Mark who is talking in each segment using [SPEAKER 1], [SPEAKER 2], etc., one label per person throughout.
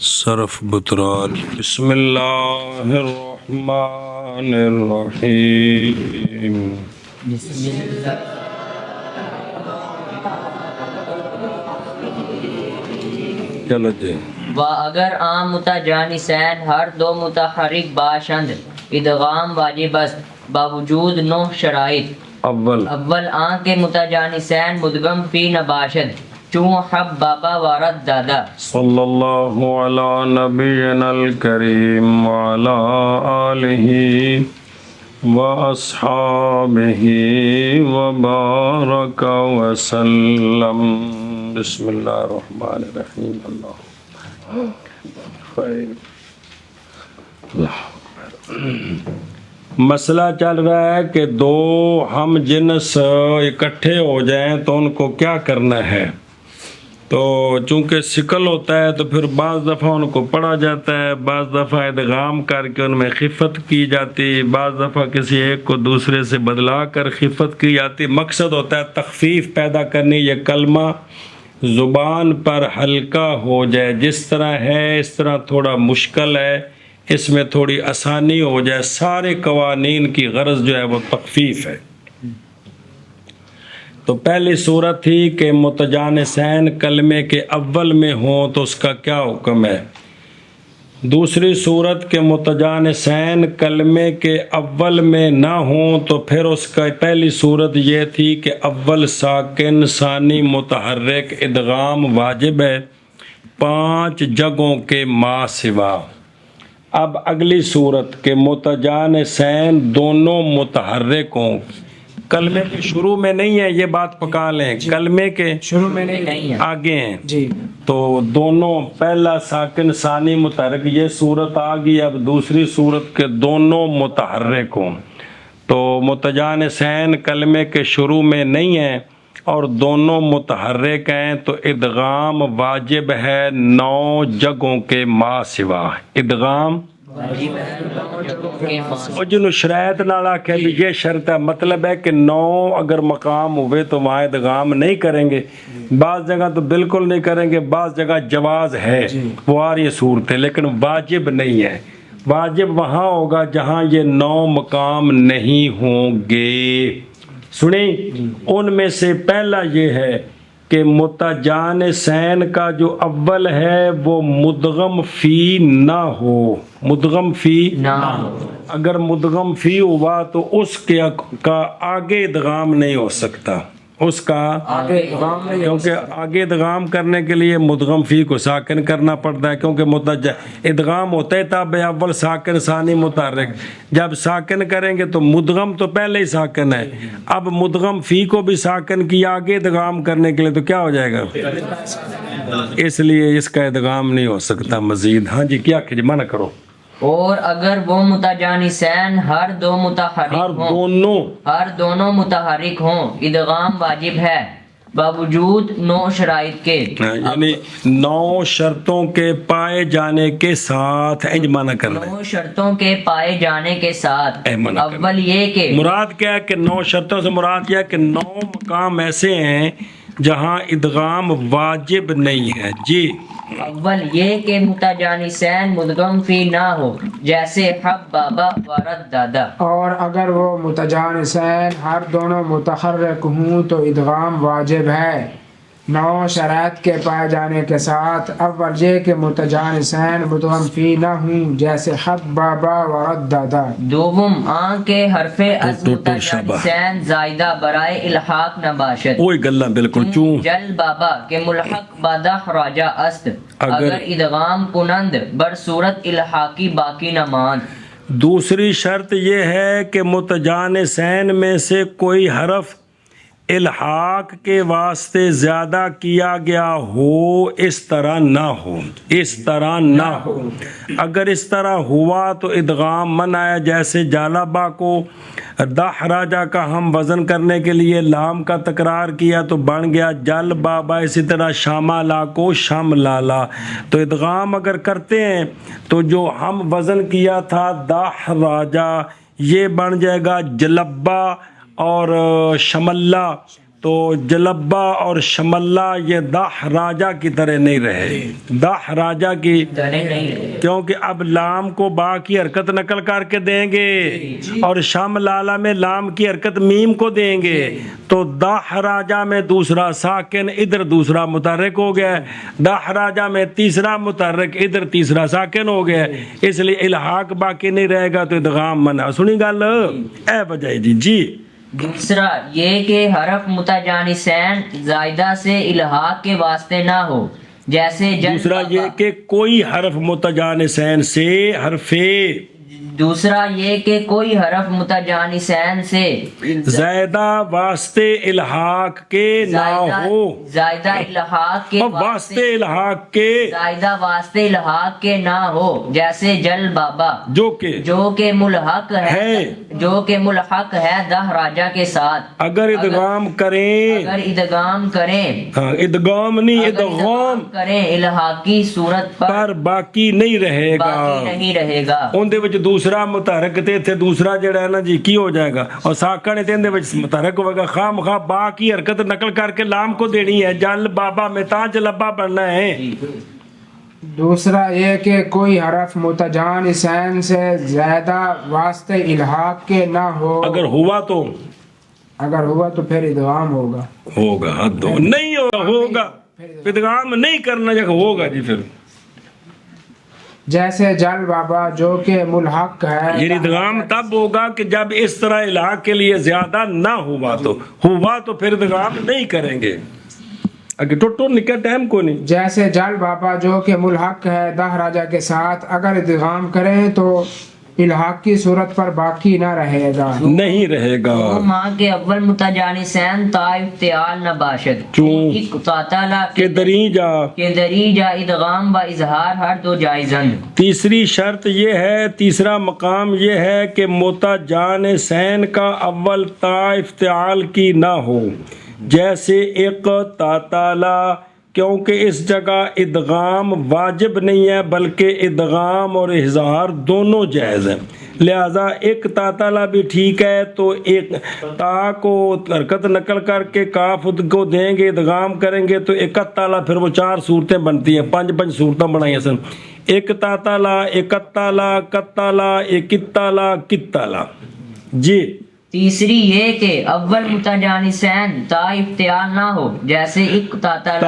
[SPEAKER 1] صرف بطران بسم اللہ الرحمن الرحیم
[SPEAKER 2] بسم اللہ
[SPEAKER 1] چلو جی
[SPEAKER 2] و اگر عام متجانسین ہر دو متحرک باشند ادغام واجب است باوجود 9 شرائط اول آن کے متجانسین مدغم فی نباشد چون حب بابا وارد دادا
[SPEAKER 1] صلی اللہ علی نبینا الکریم وعلی آلہ واصحابہ وبارک وسلم بسم اللہ الرحمن الرحیم اللہ خیر مسئلہ چل رہا ہے کہ دو ہم جنس اکٹھے ہو جائیں تو ان کو کیا کرنا ہے. تو چونکہ شکل ہوتا ہے تو پھر بعض دفعہ ان کو پڑھا جاتا ہے، بعض دفعہ ادغام کر کے ان میں خفت کی جاتی، بعض دفعہ کسی ایک کو دوسرے سے بدلا کر خفت کی جاتی. مقصد ہوتا ہے تخفیف پیدا کرنی، یہ کلمہ زبان پر ہلکا ہو جائے، جس طرح ہے اس طرح تھوڑا مشکل ہے، اس میں تھوڑی آسانی ہو جائے. سارے قوانین کی غرض جو ہے وہ تخفیف ہے. تو پہلی صورت تھی کہ متجانسین کلمے کے اول میں ہوں تو اس کا کیا حکم ہے. دوسری صورت کہ متجانسین کلمے کے اول میں نہ ہوں تو پھر اس کا پہلی صورت یہ تھی کہ اول ساکن ثانی متحرک ادغام واجب ہے 5 جگہوں کے ما سوا. اب اگلی صورت کہ متجانسین دونوں متحرک ہوں، کلمے کے شروع میں نہیں ہے، یہ بات پکا لیں، کلمے کے
[SPEAKER 3] شروع میں نہیں ہے،
[SPEAKER 1] آگے ہیں
[SPEAKER 3] جی.
[SPEAKER 1] تو دونوں پہلا ساکن ثانی متحرک، یہ صورت آ گئی. اب دوسری صورت کے دونوں متحرک ہوں تو متجانسین کلمے کے شروع میں نہیں ہیں اور دونوں متحرک ہیں تو ادغام واجب ہے 9 جگہوں کے ما سوا. ادغام اور جنہوں شرائط نال آکھے بھی یہ شرط ہے، مطلب ہے کہ 9 اگر مقام ہوئے تو وہاں ادغام نہیں کریں گے. بعض جگہ تو بالکل نہیں کریں گے، بعض جگہ جواز ہے، وہ آ رہی صورت ہے، لیکن واجب نہیں ہے. واجب وہاں ہوگا جہاں یہ 9 مقام نہیں ہوں گے. سنیں، ان میں سے پہلا یہ ہے کہ متجانسین کا جو اول ہے وہ مدغم فی نہ ہو. مدغم فی
[SPEAKER 2] نہ ہو،
[SPEAKER 1] اگر مدغم فی ہوا تو اس کے کا آگے ادغام نہیں ہو سکتا، اس کا
[SPEAKER 3] آگے ادغام نہیں ہو
[SPEAKER 1] کیونکہ آگے ادغام کرنے کے لیے مدغم فی کو ساکن کرنا پڑتا ہے، کیونکہ ادغام ہوتا ہے تاب اول ساکن ثانی متحرک. جب ساکن کریں گے تو مدغم تو پہلے ہی ساکن ہے، اب مدغم فی کو بھی ساکن کیا آگے ادغام کرنے کے لیے تو کیا ہو جائے گا، اس لیے اس کا ادغام نہیں ہو سکتا مزید. ہاں جی کیا کہ منع کرو.
[SPEAKER 2] اور اگر وہ متجانسین ہر دونوں متحرک ہوں ادغام واجب ہے باوجود 9 شرائط کے.
[SPEAKER 1] یعنی 9 شرطوں کے پائے جانے کے ساتھ منع کرنا ہے.
[SPEAKER 2] 9 شرطوں کے پائے جانے کے ساتھ
[SPEAKER 1] منع کرنا.
[SPEAKER 2] اول یہ کہ
[SPEAKER 1] مراد کیا ہے کہ 9 شرطوں سے مراد کیا ہے کہ 9 مقام ایسے ہیں جہاں ادغام واجب نہیں ہے. جی
[SPEAKER 2] اول یہ کہ متجانسین مدغم فی نہ ہو، جیسے حب بابا وارد دادا.
[SPEAKER 3] اور اگر وہ متجانسین ہر دونوں متحرک ہوں تو ادغام واجب ہے 9 شرائط کے پائے جانے کے ساتھ. اول یہ کہ متجانسین مدغم فی نہ ہوں، جیسے حب بابا ورد دادا.
[SPEAKER 2] دوم آن کے حرف از متجانسین زائدہ برائے الحاق نہ باشد.
[SPEAKER 1] وہی گلا بالکل چون
[SPEAKER 2] جل بابا کے ملحق بادہ راجہ است اگر ادغام کنند بر صورت الحاقی باقی نہ ماند.
[SPEAKER 1] دوسری شرط یہ ہے کہ متجانسین میں سے کوئی حرف الحاق کے واسطے زیادہ کیا گیا ہو، اس طرح نہ ہو. اس طرح نہ ہو، اگر اس طرح ہوا تو ادغام منع ہے. جیسے جالبا کو دحراجہ کا ہم وزن کرنے کے لیے لام کا تکرار کیا تو بن گیا جل بابا. اسی طرح شامالا کو شم لالا. تو ادغام اگر کرتے ہیں تو جو ہم وزن کیا تھا دحراجہ یہ بن جائے گا جلبا اور شملہ. تو جلبہ اور شملہ یہ داح راجہ کی طرح نہیں رہے، داح راجہ کی، کیونکہ اب لام کو با کی حرکت نقل کر کے دیں گے اور شم لالہ میں لام کی حرکت میم کو دیں گے، تو داح راجہ میں دوسرا ساکن ادھر دوسرا متحرک ہو گیا، داح راجہ میں تیسرا متحرک ادھر تیسرا ساکن ہو گیا، اس لیے الحاق باقی نہیں رہے گا تو ادغام منع۔ سنی گل اے بجائے جی۔
[SPEAKER 2] دوسرا یہ کہ حرف متجانسین زائدہ سے الحاق کے واسطے نہ ہو، جیسے
[SPEAKER 1] دوسرا یہ کہ کوئی حرف متجانسین سے دوسرا یہ کہ کوئی حرف متجانسین سے زائدہ واسطے الحاق کے نہ ہو،
[SPEAKER 2] زائدہ الحاق کے
[SPEAKER 1] واسطے الحاق کے،
[SPEAKER 2] زائدہ واسطے الحاق کے نہ ہو، جیسے جل بابا
[SPEAKER 1] جو کہ
[SPEAKER 2] ملحق ہے، جو کہ ملحق ہے دہ راجہ کے ساتھ،
[SPEAKER 1] اگر ادغام کریں،
[SPEAKER 2] ادغام کریں،
[SPEAKER 1] ادغام نہیں ادغام
[SPEAKER 2] کریں الحاقی صورت پر
[SPEAKER 1] باقی نہیں رہے گا، ان دے وچ دوسرا متحرک تے دوسرا جڑا ہے نا جی کی ہو جائے گا، اور ساکن تے اندے وچ متحرک ہوئے گا، خواہ مخواہ با کی حرکت نقل کر کے لام کو دینی ہے، جل بابا میں تا جلبہ بننا ہے۔
[SPEAKER 3] دوسرا یہ کہ کوئی حرف متجانسین سے زیادہ واسطے الحاق کے نہ ہو،
[SPEAKER 1] اگر ہوا تو
[SPEAKER 3] پھر ادغام ہوگا،
[SPEAKER 1] حد ہو، نہیں ہوگا ادغام نہیں کرنا جگہ ہوگا جی پھر،
[SPEAKER 3] جیسے جل بابا جو کہ ملحق ہے،
[SPEAKER 1] یہ ادغام تب ہوگا کہ جب اس طرح الحاق کے لیے زیادہ نہ ہوا تو پھر ادغام نہیں کریں گے، اگر ٹوٹو نکل ٹائم کو نہیں،
[SPEAKER 3] جیسے جل بابا جو کہ ملحق ہے دہ راجہ کے ساتھ، اگر ادغام کریں تو الحاق کی صورت پر باقی نہ رہے گا،
[SPEAKER 1] نہیں رہے گا،
[SPEAKER 2] ماں کے اول متجانسین تا افتعال نہ باشد،
[SPEAKER 1] کہ
[SPEAKER 2] دریجہ ادغام و اظہار ہر دو جائزند۔
[SPEAKER 1] تیسری شرط یہ ہے، تیسرا مقام یہ ہے کہ متجانسین کا اول تا افتعال کی نہ ہو، جیسے اقتتلا، کیونکہ اس جگہ ادغام واجب نہیں ہے بلکہ ادغام اور اظہار دونوں جائز ہیں، لہذا ایک تاتالا بھی ٹھیک ہے، تو ایک تا کو حرکت نقل کر کے کاف کو دیں گے، ادغام کریں گے تو اکتالا، پھر وہ 4 صورتیں بنتی ہیں، 5 صورتیں بنائی ہیں، ایک تاتالا، اکتالا، کتالا، اکتالا، کتالا جی۔
[SPEAKER 2] تیسری یہ کہ اول متجانسین تا افتعال نہ ہو، جیسے اقتتلا،
[SPEAKER 1] تا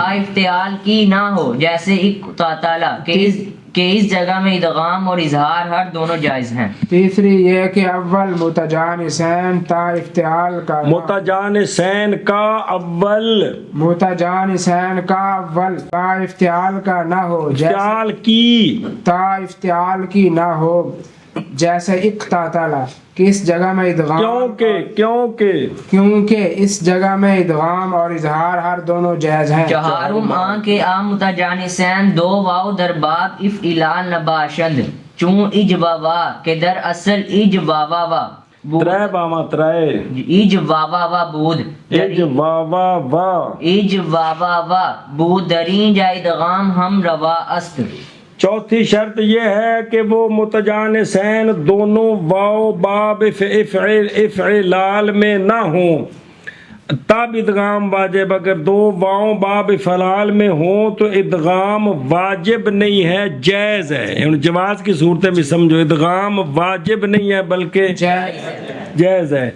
[SPEAKER 1] افتعال
[SPEAKER 2] کی نہ ہو، جیسے اقتتلا، کہ اس جگہ میں ادغام اور اظہار ہر دونوں جائز ہیں۔
[SPEAKER 3] تیسری یہ کہ اول متجانسین تا افتعال کا
[SPEAKER 1] متجانسین کا اول
[SPEAKER 3] تا افتعال کا نہ ہو،
[SPEAKER 1] افتعال
[SPEAKER 3] کی نہ ہو، جیسے اقتتلا، کس جگہ میں ادغام، کیونکہ اس جگہ میں ادغام اور اظہار ہر دونوں جائز ہیں۔
[SPEAKER 2] چہارم آن کے عام متجانسین دو واو در باب افعلان نباشند، چون اج و وا کہ در اصل اج واوا وا بود، اج واوا وا بود، اج واوا وا بود، درین جا ادغام ہم روا است۔
[SPEAKER 1] چوتھی شرط یہ ہے کہ وہ متجانسین دونوں واو باب افعلال میں نہ ہوں، تب ادغام واجب، اگر 2 واو باب افعلال میں ہوں تو ادغام واجب نہیں ہے، جائز ہے، یعنی جواز کی صورتیں بھی سمجھو، ادغام واجب نہیں ہے بلکہ جائز ہے۔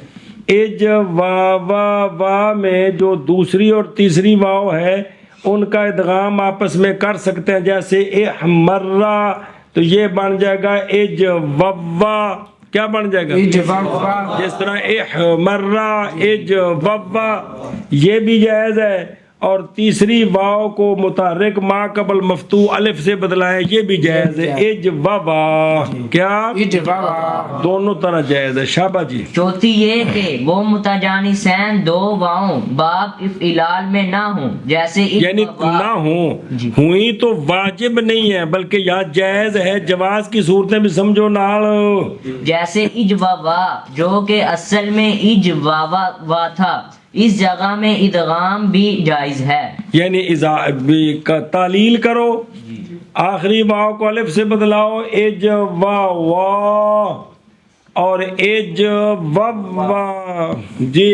[SPEAKER 1] اج واوا وا میں جو دوسری اور تیسری واو ہے ان کا ادغام آپس میں کر سکتے ہیں، جیسے احمرہ تو یہ بن جائے گا اج ووا، کیا بن جائے گا، جس طرح احمرہ اج ووا، یہ بھی جائز ہے، اور تیسری واو کو متحرک ما قبل مفتوح الف سے بدلا ہے، یہ بھی جائز ہے، اج ووا، کیا دونوں طرح جائز ہے۔ شابہ جی۔
[SPEAKER 2] چوتھی یہ کہ وہ متجانسین 2 واؤں باب افعلال میں نہ ہوں، جیسے
[SPEAKER 1] یعنی نہ ہوں، ہوئی تو واجب نہیں ہے بلکہ یا جائز ہے، جواز کی صورتیں بھی سمجھو نال،
[SPEAKER 2] جیسے اج وا جو کہ اصل میں اج وا تھا، اس جگہ میں ادغام بھی جائز ہے،
[SPEAKER 1] یعنی تعلیل کرو، آخری واو کو الف سے بدلاؤ، اج وا اور اج وا جی۔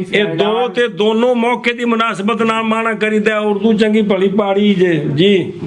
[SPEAKER 1] ਇਹ ਦੋ ਤੇ ਦੋਨੋਂ ਮੌਕੇ ਦੀ ਮੁਨਾਸਬਤ ਨਾਲ ਮਾਣਾ ਕਰੀਦਾ ਉਰਦੂ ਚੰਗੀ ਭਲੀ ਪਾੜੀ ਜੇ ਜੀ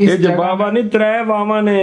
[SPEAKER 1] ਇਹ ਜਵਾਬਾ ਨਹੀਂ ਤਰੇ ਵਾਵਾ ਨੇ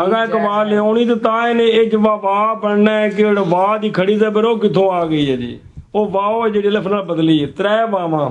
[SPEAKER 1] ਅਗਾ ਇੱਕ ਵਾਰ ਲਿਆਉਣੀ ਤੇ ਤਾਂ ਇਹਨੇ ਇਹ ਜਵਾਬਾ ਬਣਨਾ ਹੈ ਕਿ ਉਹ ਵਾਹ ਦੀ ਖੜੀ ਤੇ ਫਿਰ ਉਹ ਕਿੱਥੋਂ ਆ ਗਈ ਹੈ ਜੀ ਉਹ ਵਾਹ ਜਿਹੜੀ ਲਫ਼ਜ਼ ਨਾਲ ਬਦਲੀ ਹੈ ਤਰੇ ਵਾਵਾ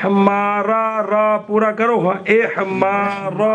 [SPEAKER 1] ਹਮਾਰਾ ਰਾ ਪੂਰਾ ਕਰੋ ਹਾਂ ਇਹ ਹਮਾਰਾ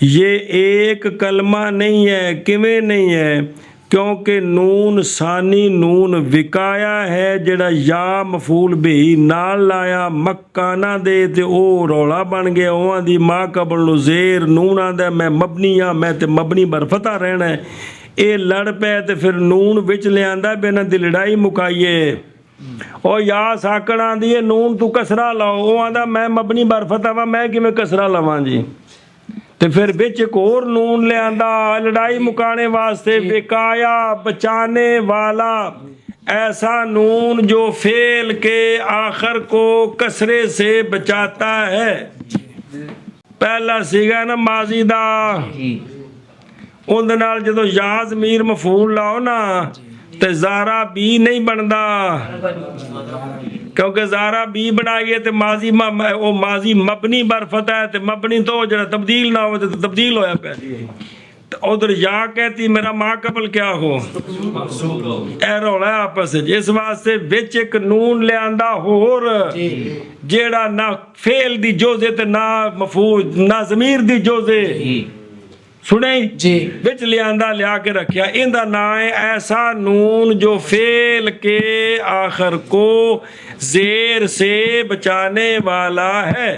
[SPEAKER 1] یہ ایک کلمہ نہیں ہے. کیویں نہیں ہے؟ کیونکہ نون ثانی نون وکایا ہے جڑا یا مفعول بہی نال لایا مکانہ دے تے او رولا بن گیا. اوہاں دی ما قبل نو زیر نون آندا میں مبنی ہاں میں تے مبنی بر فتح رہنا ہے. اے لڑ پے تے پھر نون وچ لے آندا بے انہاں دی لڑائی مکائیے. او یا ساکن آندی ہے نون تو کسرہ لاؤ. او آندا میں مبنی بر فتح وا میں کیویں کسرہ لواں جی. تے پھر بچ ایک اور نون لے آندا لڑائی مکانے واسطے وکایا بچانے والا. ایسا نون جو فعل کے آخر کو کسرے سے بچاتا ہے. پہلا سیگا نا ماضی دا اون دے نال جدو یا ضمیر مفعول لاؤ نا تے زارا بی نہیں بندا کیونکہ زارا بی بنائیے تے ماضی او ماضی مبنی بر فتح ہے تے مبنی تو جڑا تبدیل نہ ہو تے تبدیل ہویا پیا. ادھر یا کہتی میرا ما قبل کیا ہو اے رولا ہے آپس اس واسطے بچ ایک نون لے آندا ہور جیڑا نہ فعل دی جوزے تے نہ مفعول نہ ضمیر دی جوزے. سنیں
[SPEAKER 3] جی
[SPEAKER 1] بچ لے آندا لیا کے رکھیا. ان دا نام ہے ایسا نون جو فعل کے آخر کو زیر سے بچانے والا ہے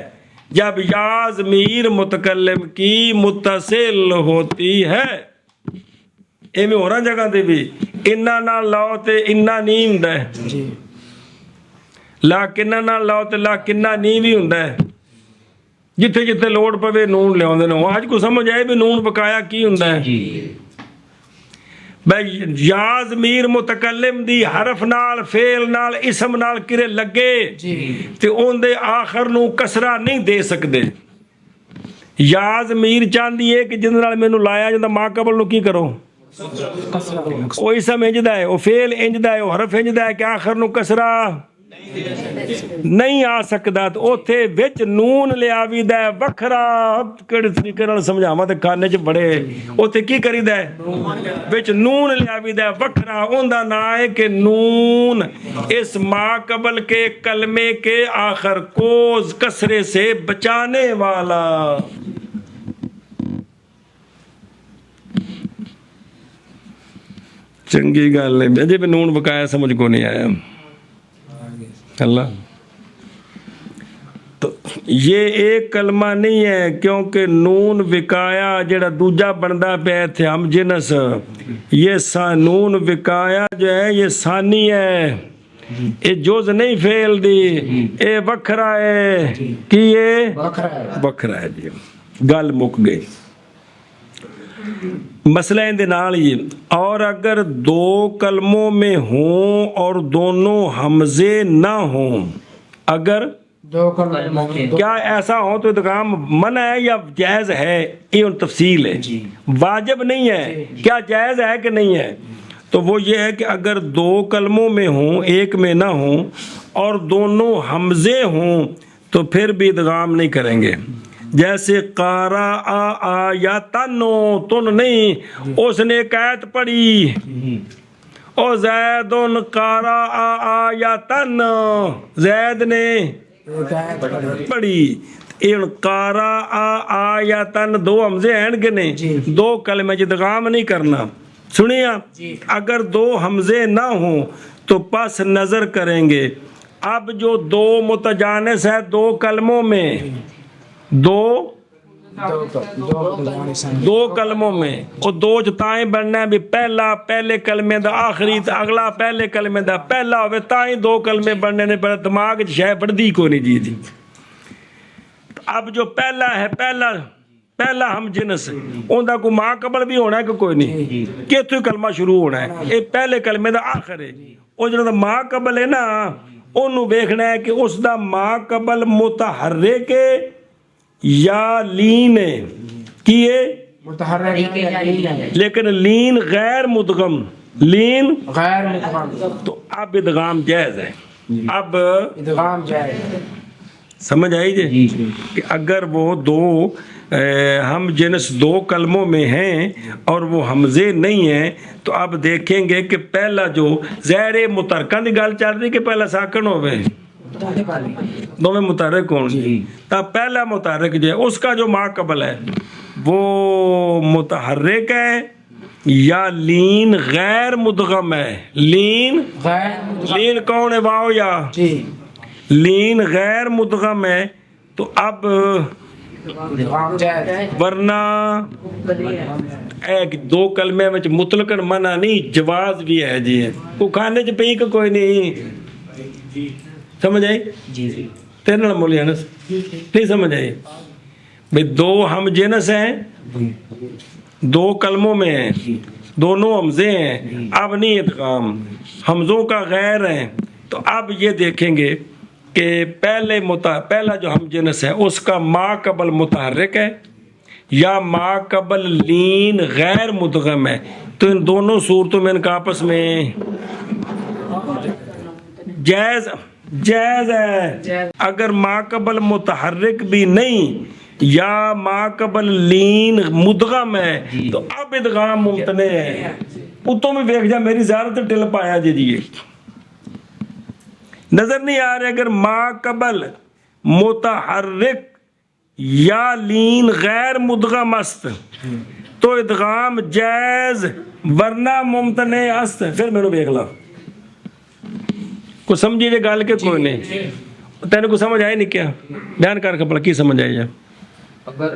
[SPEAKER 1] جب یا ضمیر متکلم کی متصل ہوتی ہے. ایویں ہوراں جگہ تے بھی انہاں نال لاؤ تے انہاں نہیں ہوندا ہے
[SPEAKER 3] جی
[SPEAKER 1] لا کنہ نال لاؤ تے لا کنہ نہیں بھی ہوندا ہے. جتھے جتھے لوڑ پوے نون لے آندے نے. اج کو سمجھ آئے بھی نون بقایا کی ہوندا ہے بھائی. یا ضمیر متکلم دی حرف نال فعل نال اسم نال کرے لگے تے اون دے آخر نو کسرہ نہیں دے سکدے. یا ضمیر چاہندی ہے کہ جن نال مینوں لایا جاندا ما قبل نو کی کرو او اسم انجدا ہے او فعل انجدا ہے او حرف انجدا ہے کہ آخر نو کسرہ نہیں آ سکدا. تے اوتھے وچ نون لے آویدا ہے وکھرا. کیڑے طریقے نال سمجھاواں تے کانے چ بڑے. اوتھے کی کریدا ہے وچ نون لے آویدا ہے وکھرا. اوندا نام ہے کہ نون اس ما قبل کے کلمے کے آخر کو کسرے سے بچانے والا. چنگی گل ہے جی. نون بقایا سمجھ کو نہیں آیا اللہ. تو یہ ایک کلمہ نہیں ہے کیونکہ نون وکایا جڑا دوجا بندا پیا تھے ہم جنس. یہ نون وکایا جو ہے یہ ثانی ہے. یہ جز نہیں فعل دی اے وکھرا ہے. کی یہ وکھرا ہے جی. گل مک گئی. مسئلہ ان دے نال ہی. اور اگر دو کلموں میں ہوں اور دونوں حمزے نہ ہوں. اگر
[SPEAKER 3] دو کلموں
[SPEAKER 1] کیا ایسا ہو تو ادغام منع ہے یا جائز ہے؟ یہ ان تفصیل ہے. واجب نہیں ہے. کیا جائز ہے کہ نہیں ہے؟ تو وہ یہ ہے کہ اگر دو کلموں میں ہوں ایک میں نہ ہوں اور دونوں حمزے ہوں تو پھر بھی ادغام نہیں کریں گے. جیسے قارا یا تنو تن نہیں اس نے ایک آیت پڑھی او زیدن قارا یا تن زید نے پڑھی. ان قارا یا تن دو حمزے ہیں کہ نہیں؟ دو کلمے ادغام نہیں کرنا. سنیا اگر دو حمزے نہ ہوں تو پس نظر کریں گے. اب جو دو متجانس ہے دو کلموں میں دو کلموں میں وہ دو چتائیں بننا ہے بھی پہلا پہلے کلمے دا آخری تا اگلا پہلے کلمے دا پہلا ہوئے تائیں دو کلمے بننے نے پر دماغ شے پڑھ کو نہیں جی. اب جو پہلا ہے پہلا ہم جنس ان دا کو ما قبل بھی ہونا ہے کہ کوئی نہیں کہ تو کلمہ شروع ہونا ہے. یہ پہلے کلمے دا آخر ہے. وہ جو ما قبل ہے نا انہوں دیکھنا ہے کہ اس دا ما قبل متحرک یا لین ہے کیے لیکن لین غیر مدغم. لین
[SPEAKER 3] غیر مدغم
[SPEAKER 1] تو اب ادغام جائز ہے. اب
[SPEAKER 3] ادغام جائز
[SPEAKER 1] سمجھ آئی جی کہ اگر وہ دو ہم جنس دو کلموں میں ہیں اور وہ حمزے نہیں ہیں تو اب دیکھیں گے کہ پہلا جو زیر متحرکہ دی گل چل رہی کہ پہلا ساکن ہوئے دو میں متحرک ہوں تا پہلا متحرک جو ہے اس کا جو ما قبل ہے وہ متحرک ہے یا لین غیر مدغم ہے؟ لین لین کون ہے؟ واو یا
[SPEAKER 3] جی
[SPEAKER 1] لین غیر مدغم ہے تو اب ورنہ ایک دو کلمے میں مطلقاً منع نہیں، جواز بھی ہے جی، کو کھانے چ پی کوئی نہیں، سمجھ آئی؟
[SPEAKER 2] جی
[SPEAKER 1] تیرے نال بولی انس نہیں سمجھ آئی؟ بھئی دو ہم جنس ہیں، دو کلموں میں ہیں، دونوں حمزے ہیں، اب نہیں ادغام، حمزوں کا غیر ہے، تو اب یہ دیکھیں گے کہ پہلا جو ہم جنس ہے اس کا ما قبل متحرک ہے یا ما قبل لین غیر مدغم ہے، تو ان دونوں صورتوں میں ان کا آپس میں جائز ہے۔ اگر ما قبل متحرک بھی نہیں یا ما قبل لین مدغم ہے تو اب ادغام ممتنع ہے۔ اتوں میں دیکھ جا میری زیادہ ٹل پایا جی نظر نہیں آ رہے، اگر ما قبل متحرک یا لین غیر مدغم است تو ادغام جائز ورنہ ممتنع است۔ پھر میں نے دیکھ لا کو سمجھی جی گل کے کوئی نہیں، تینوں کو سمجھ آئی نہیں کیا؟ بیان کر کپڑا کی سمجھ آئی ہے؟
[SPEAKER 4] اگر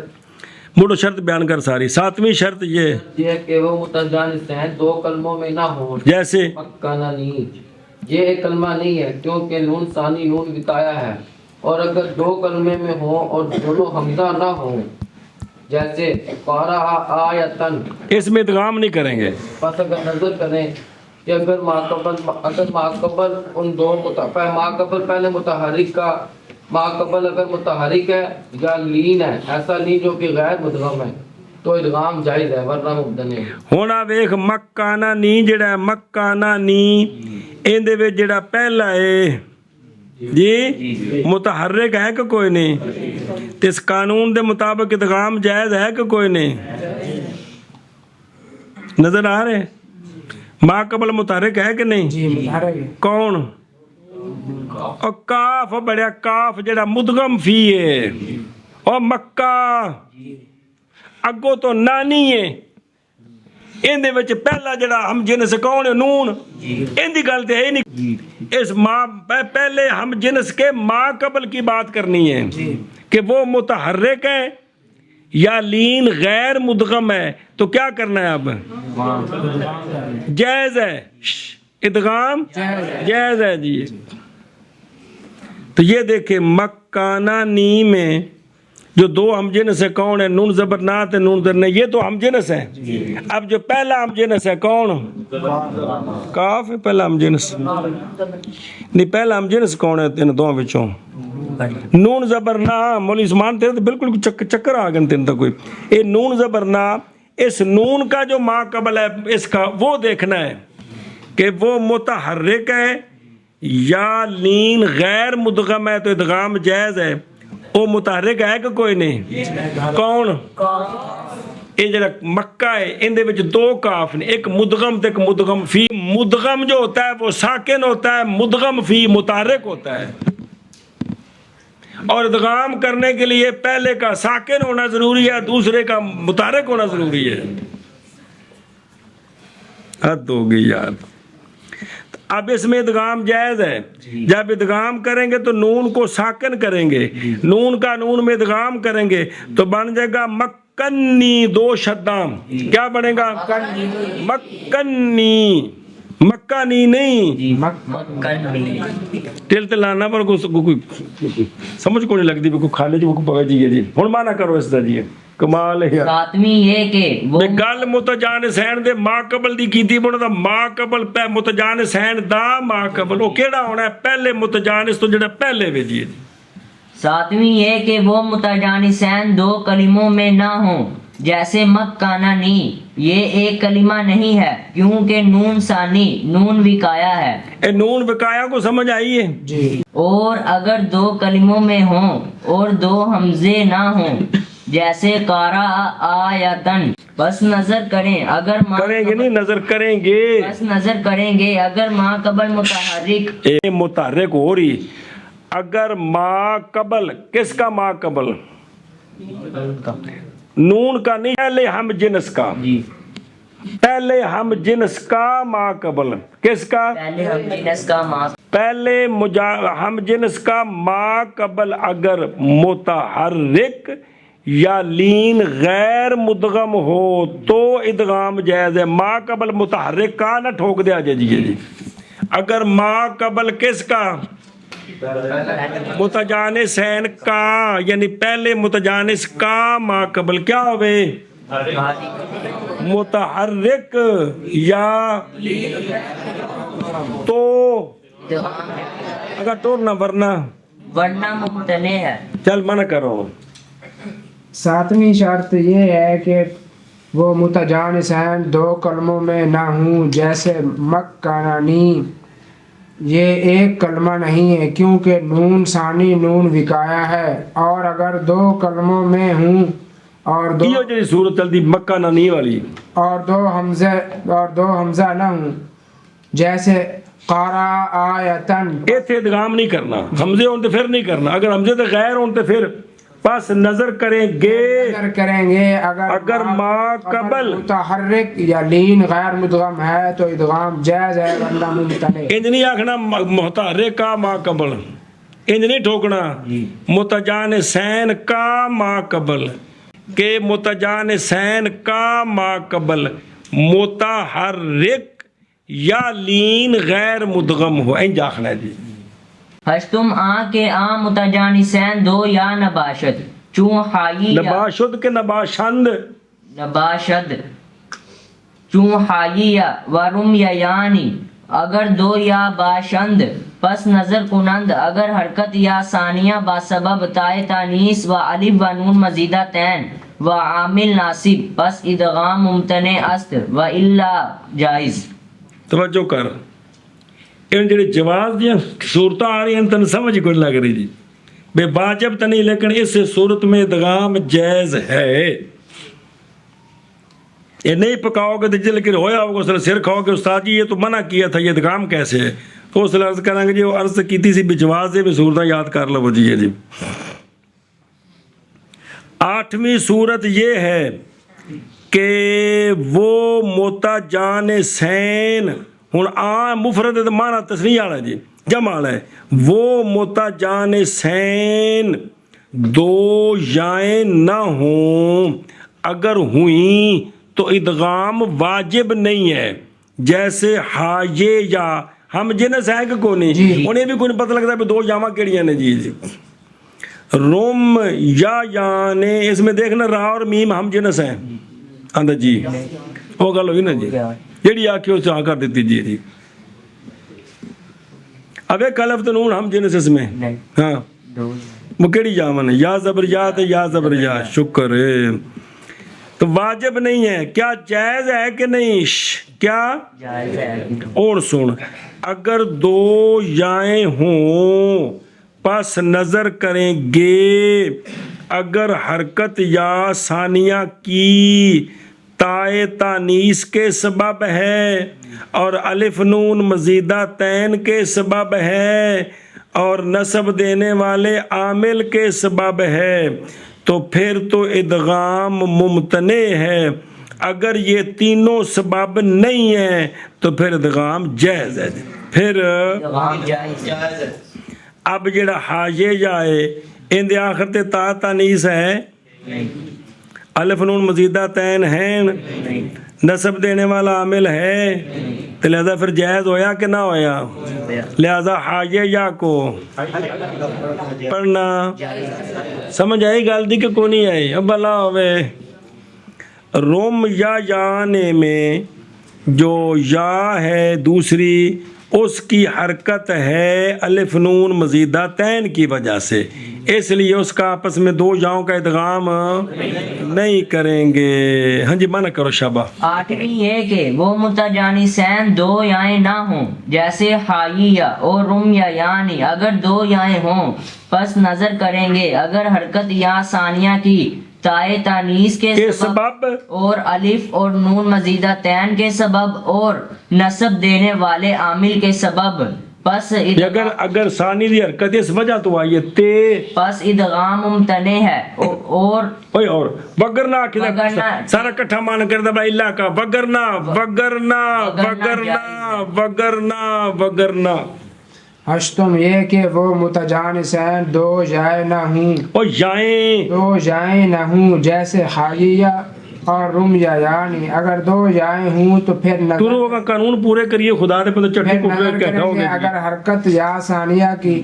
[SPEAKER 1] موڑو شرط بیان کر ساری۔ ساتویں شرط یہ
[SPEAKER 4] کہ وہ متجانسین دو کلموں میں نہ ہو،
[SPEAKER 1] جیسے
[SPEAKER 4] مکانہ نہیں، یہ ایک کلمہ نہیں ہے کیونکہ نون ثانی نون بتایا ہے، اور اگر دو کلمے میں ہوں اور دونوں حمزہ نہ ہوں جیسے قارہ آیتن،
[SPEAKER 1] اس میں ادغام نہیں کریں گے۔
[SPEAKER 4] پس اگر نظر کریں کہ اگر ماقبل ان دو ماقبل پہلے متحرک کا ماقبل اگر متحرک ہے یا لین ہے، ایسا نہیں جو کہ غیر مدغم ہے، تو ادغام جائز ہے ورنہ مبتدع ہے۔
[SPEAKER 1] ہونا ویخ مکانہ نی جڑا ہے، مکانہ نی ایندے وچ جڑا پہلا ہے جی متحرک ہے کہ کوئی نہیں؟ تے اس قانون دے مطابق ادغام جائز ہے کہ کوئی نہیں؟ نظر آ رہے ما قبل متحرک ہے کہ نہیں؟
[SPEAKER 3] جی متحرک ہے۔
[SPEAKER 1] کون؟ اور کاف بڑا کاف جڑا مدغم فی ہے، اور مکہ اگو تو نانی ہے، اندے وچ پہلا جڑا ہم جنس کون ہے؟ نون۔ اندی گل تے ہے نہیں، اس ما پہلے ہم جنس کے ما قبل کی بات کرنی ہے کہ وہ متحرک ہے یا لین غیر مدغم ہے، تو کیا کرنا ہے اب؟ جائز ہے، ادغام جائز ہے جی۔ تو یہ دیکھیں مکانہ نی میں جو دو ہم جنس ہے کون ہے؟ نون زبر نات ہے، نون زبر، یہ تو ہم جنس ہے۔ اب جو پہلا ہم جنس ہے کون؟ کاف ہے پہلا ہم جنس، نہیں پہلا ہم جنس کون ہے ان دو وچوں؟ نون زبر نا۔ مولی عثمان تیرے تو بالکل چکر آ گئے تین تو کوئی، اے نون زبر نا، اس نون کا جو ما قبل ہے اس کا وہ دیکھنا ہے کہ وہ متحرک ہے یا لین غیر مدغم ہے، تو ادغام جائز ہے۔ وہ متحرک ہے کہ کوئی نہیں؟ کون؟ یہ جڑا مکہ ہے اندے وچ دو کاف نے، ایک مدغم تے ایک مدغم فی۔ مدغم جو ہوتا ہے وہ ساکن ہوتا ہے، مدغم فی متحرک ہوتا ہے، اور ادغام کرنے کے لیے پہلے کا ساکن ہونا ضروری ہے، دوسرے کا متحرک ہونا ضروری ہے۔ حد ہوگی یار۔ اب اس میں ادغام جائز ہے، جب ادغام کریں گے تو نون کو ساکن کریں گے، نون کا نون میں ادغام کریں گے تو بن جائے گا مکنی، دو شدام، کیا بنے گا؟ مکنی، مکانی نہیں، ٹل تلانا پر کوئی سمجھ کو نہیں لگتی، کوئی کھانے جو کو پکڑ جی جی ہن مانا کرو اس طرح جی، کمال ہے۔
[SPEAKER 2] ساتویں یہ کہ وہ
[SPEAKER 1] گل متجانسین دے ما قبل دی کیتی بنا دا ما قبل پہ متجانسین دا ما قبل وہ کیڑا ہونا ہے؟ پہلے متجانس تو جڑا پہلے ویجیے۔
[SPEAKER 2] ساتویں یہ کہ وہ متجانسین دو کلموں میں نہ ہوں، جیسے مکانہ نی، یہ ایک کلمہ نہیں ہے کیونکہ نون ثانی نون وقایا ہے۔
[SPEAKER 1] اے نون وقایا کو سمجھ آئی ہے
[SPEAKER 3] جی۔
[SPEAKER 2] اور اگر دو کلموں میں ہوں اور دو حمزے نہ ہوں جیسے قارا آیتن، بس نظر کریں اگر
[SPEAKER 1] کریں گے نہیں، نظر کریں گے،
[SPEAKER 2] بس نظر کریں گے اگر ما قبل متحرک
[SPEAKER 1] اے متحرک ہو رہی، اگر ما قبل، کس کا ما قبل؟ نون کا نہیں، پہلے ہم جنس کا،
[SPEAKER 2] جی
[SPEAKER 1] پہلے ہم جنس کا ما قبل، کس کا؟
[SPEAKER 2] پہلے ہم جنس کا ما،
[SPEAKER 1] پہلے ہم جنس کا ما قبل اگر متحرک یا لین غیر مدغم ہو تو ادغام جائز ہے۔ ما قبل متحرک کا نہ ٹھوک دیا جی، اگر ما قبل کس کا؟ متجانسین کا، یعنی پہلے متجانس کا ما قبل کیا ہوئے؟ متحرک یا تو اگر تو نہ
[SPEAKER 2] ورنہ ممتنع ہے۔
[SPEAKER 1] چل منع کرو۔
[SPEAKER 3] ساتویں شرط یہ ہے کہ وہ متجانسین دو کلموں میں نہ ہوں، جیسے مکانانی، یہ ایک کلمہ نہیں ہے کیونکہ نون ثانی نون وقایا ہے، اور اگر دو کلموں میں ہوں اور
[SPEAKER 1] یہ جی صورت چلتی مکہ نانی والی،
[SPEAKER 3] اور دو حمزہ نہ ہوں، جیسے قارا آیتن،
[SPEAKER 1] ایتھے ادغام نہیں کرنا، حمزے ہوں تو پھر نہیں کرنا، اگر حمزے تو غیر ہوں تو پھر پس نظر کریں گے اگر ما قبل
[SPEAKER 3] متحرک یا لین غیر مدغم ہے تو ادغام جائز ہے، ورنہ ممتنع۔
[SPEAKER 1] انج نہیں آکھنا متحرک کا ما قبل، انج نہیں ٹھوکنا متجانسین کا ما قبل، کہ متجانسین کا ما قبل متحرک یا لین غیر مدغم ہو، انج آکھنا ہے جی۔
[SPEAKER 2] ہشتم آ کے آ متجانسین دو یا نباشد، چون حائی
[SPEAKER 1] نباشد کے نباشند،
[SPEAKER 2] نباشد چون حائی ورم یا یعنی، اگر دو یا باشند پس نظر کنند، اگر حرکت یا ثانیہ با سبب تائے تانیس و الف و نون مزیدہ تین و عامل ناصب پس ادغام ممتنع است و الا جائز۔
[SPEAKER 1] توجہ کر، ان جڑے جواز دیا صورتیں آ رہی ہیں تن سمجھ کوئی لگ رہی جی، بے واجب تو نہیں، لیکن اس صورت میں ادغام جائز ہے۔ یہ نہیں پکاؤ گے تو جل کے ہویا ہوگا اس نے سر کھاؤ گے استاد جی یہ تو منع کیا تھا، یہ ادغام کیسے ہے؟ تو اس نے عرض کریں گے جی وہ عرض کی تھی سی بھی جواز دے بھی صورتیں یاد کر لو جی۔ جی آٹھویں صورت یہ ہے کہ وہ متجانسین، ہوں آ مفرد مانا تسنیہ والا جی، جمع والا ہے، وہ متجانسین دو یائیں نہ ہوں، اگر ہوئیں تو ادغام واجب نہیں ہے، جیسے ہائے یا ہم جنس ہے کہ کوئی نہیں، انہیں بھی کوئی پتہ لگتا ہے دو جامع کیڑیاں نے جی۔ روم یا یانے، اس میں دیکھنا را اور میم ہم جنس ہیں آندہ جی، وہ گل ہوئی نا جی، جیڑی آکھیں اسے کر دیتی جی۔ جی اب ایک الف نون ہم جنس اس میں، ہاں وہ کیڑی جامن ہے؟ یا زبریات ہے، یا زبریات، شکر ہے۔ تو واجب نہیں ہے، کیا جائز ہے کہ نہیں؟ کیا
[SPEAKER 2] جائز ہے۔
[SPEAKER 1] اور سن، اگر دو یائیں ہوں پس نظر کریں گے، اگر حرکت یا ثانیہ کی تائے تانیس کے سبب ہے اور الف نون مزیدہ تین کے سبب ہے اور نصب دینے والے عامل کے سبب ہے تو پھر تو ادغام ممتنع ہے، اگر یہ تینوں سبب نہیں ہیں تو پھر ادغام جائز ہے۔ پھر
[SPEAKER 2] ادغام جائز ہے۔
[SPEAKER 1] اب جڑا حاجے جائے ان دے آخر تے تا تانیس ہے، الف نون مزیدہ تین ہیں، نصب دینے والا عامل ہے، تو لہذا پھر جائز ہویا کہ نہ ہویا؟ لہذا حاجے یا کو پڑھنا۔ سمجھ آئی گل دی کہ کو نہیں آئی؟ اب بلا ہوئے روم یا یانے میں جو یا ہے دوسری اس کی حرکت ہے الف نون مزیدہ تین کی وجہ سے، اس لیے اس کا آپس میں دو یاؤں کا ادغام نہیں کریں گے۔ ہاں جی منع کرو شابہ۔
[SPEAKER 2] آٹھویں یہ کہ وہ متجانسین دو یائیں نہ ہوں، جیسے حائیہ اور رم یا یعنی، اگر دو یائیں ہوں پس نظر کریں گے، اگر حرکت یا ثانیہ کی تائے تانیس کے سبب اور الف اور نون مزیدہ تین کے سبب اور نصب دینے والے عامل کے سبب پس
[SPEAKER 1] یہ اگر ثانی دی حرکت اس وجہ تو آئی ہے تے
[SPEAKER 2] پس ادغام ممتنع ہے اور
[SPEAKER 1] اور وگرنا سارا کٹھا مان کر دبا اللہ کا وگرنا وگرنا وگرنا وگرنا وگرنا
[SPEAKER 3] ہشتم یہ کہ وہ متجانسین دو جائے نہ ہوں،
[SPEAKER 1] اور جائیں
[SPEAKER 3] دو جائیں نہ ہوں، جیسے حالیہ اور رمیا، یعنی اگر دو جائیں ہوں تو پھر
[SPEAKER 1] تورو کا قانون پورے کریے خدا دے پتہ چٹھی کو
[SPEAKER 3] نظر
[SPEAKER 1] کہتا
[SPEAKER 3] کریں
[SPEAKER 1] ہو
[SPEAKER 3] گے
[SPEAKER 1] گے
[SPEAKER 3] اگر حرکت یا ثانیہ کی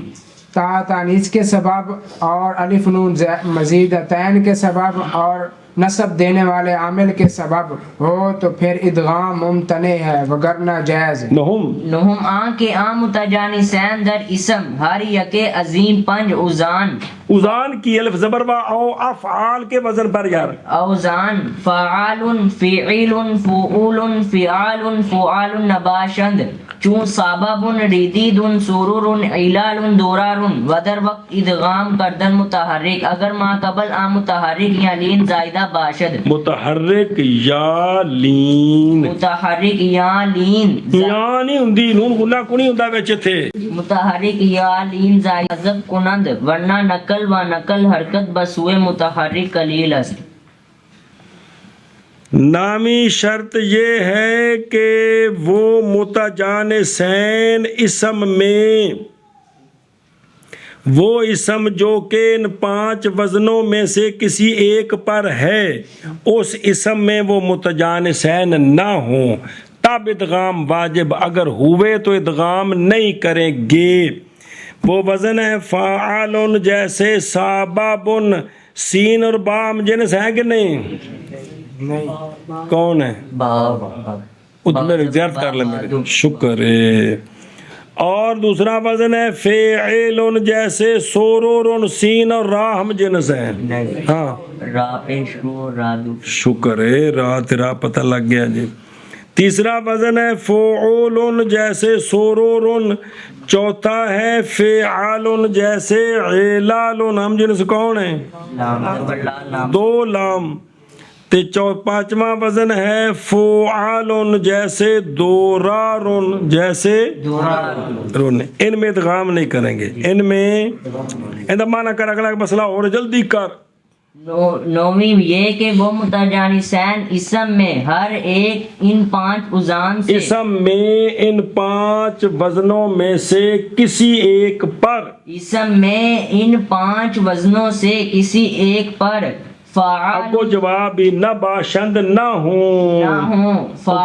[SPEAKER 3] تا تانیث کے سبب اور الف نون مزیدتین کے سبب اور نصب دینے والے عامل کے سبب ہو تو پھر ادغام ممتنع ہے وگرنہ جائز۔
[SPEAKER 2] نہم آن کے آن متجانسین در اسم ہر یکے عظیم پنج اوزان،
[SPEAKER 1] اوزان کی الف زبر با او افعال کے وزن پر یار
[SPEAKER 2] اوزان فعال فعیل فعول فعال فعال نباشند چون سبب ردید سرور علال دورار و در وقت ادغام کردن متحرک اگر ما قبل آن متحرک یا لین زائدہ باشد،
[SPEAKER 1] متحرک یا لین،
[SPEAKER 2] متحرک یا لین
[SPEAKER 1] یا نہیں ہندی نون گنا کو نہیں ہوندا وچ تھے،
[SPEAKER 2] متحرک یا لین زائدہ حذف کنند ورنہ نقل و نقل حرکت بسوئے متحرک قلیل است۔
[SPEAKER 1] نامی شرط یہ ہے کہ وہ متجانسین اسم میں وہ اسم جو کہ ان پانچ وزنوں میں سے کسی ایک پر ہے اس اسم میں وہ متجانسین نہ ہوں تب ادغام واجب، اگر ہوئے تو ادغام نہیں کریں گے۔ وہ وزن ہے فاعل، جیسے سابابن، سین اور بام جنس ہیں کہ نہیں؟ کون ہے؟ میرے زیارت کر لیں میرے، شکر ہے۔ اور دوسرا وزن ہے فعل، جیسے سورور، سین اور را ہم جنس ہیں، ہاں شکر ہے، را تیرا پتہ لگ گیا جی۔ تیسرا وزن ہے فعول، جیسے سورور، چوتھا ہے فعال، جیسے علال ہم جنس کون ہیں؟ دو لام۔ پانچواں وزن ہے فعال، جیسے دورار، جیسے رون، ان میں ادغام نہیں کریں گے، ان میں ان معنی کر اگلا مسئلہ اور جلدی کر۔
[SPEAKER 2] نومی یہ کہ وہ متجانسین اسم میں ہر ایک ان پانچ اوزان سے،
[SPEAKER 1] اسم میں ان پانچ وزنوں میں سے کسی ایک پر،
[SPEAKER 2] اسم میں ان پانچ وزنوں سے کسی ایک پر فعال
[SPEAKER 1] کو جواب بھی نہ باشند نہ ہوں،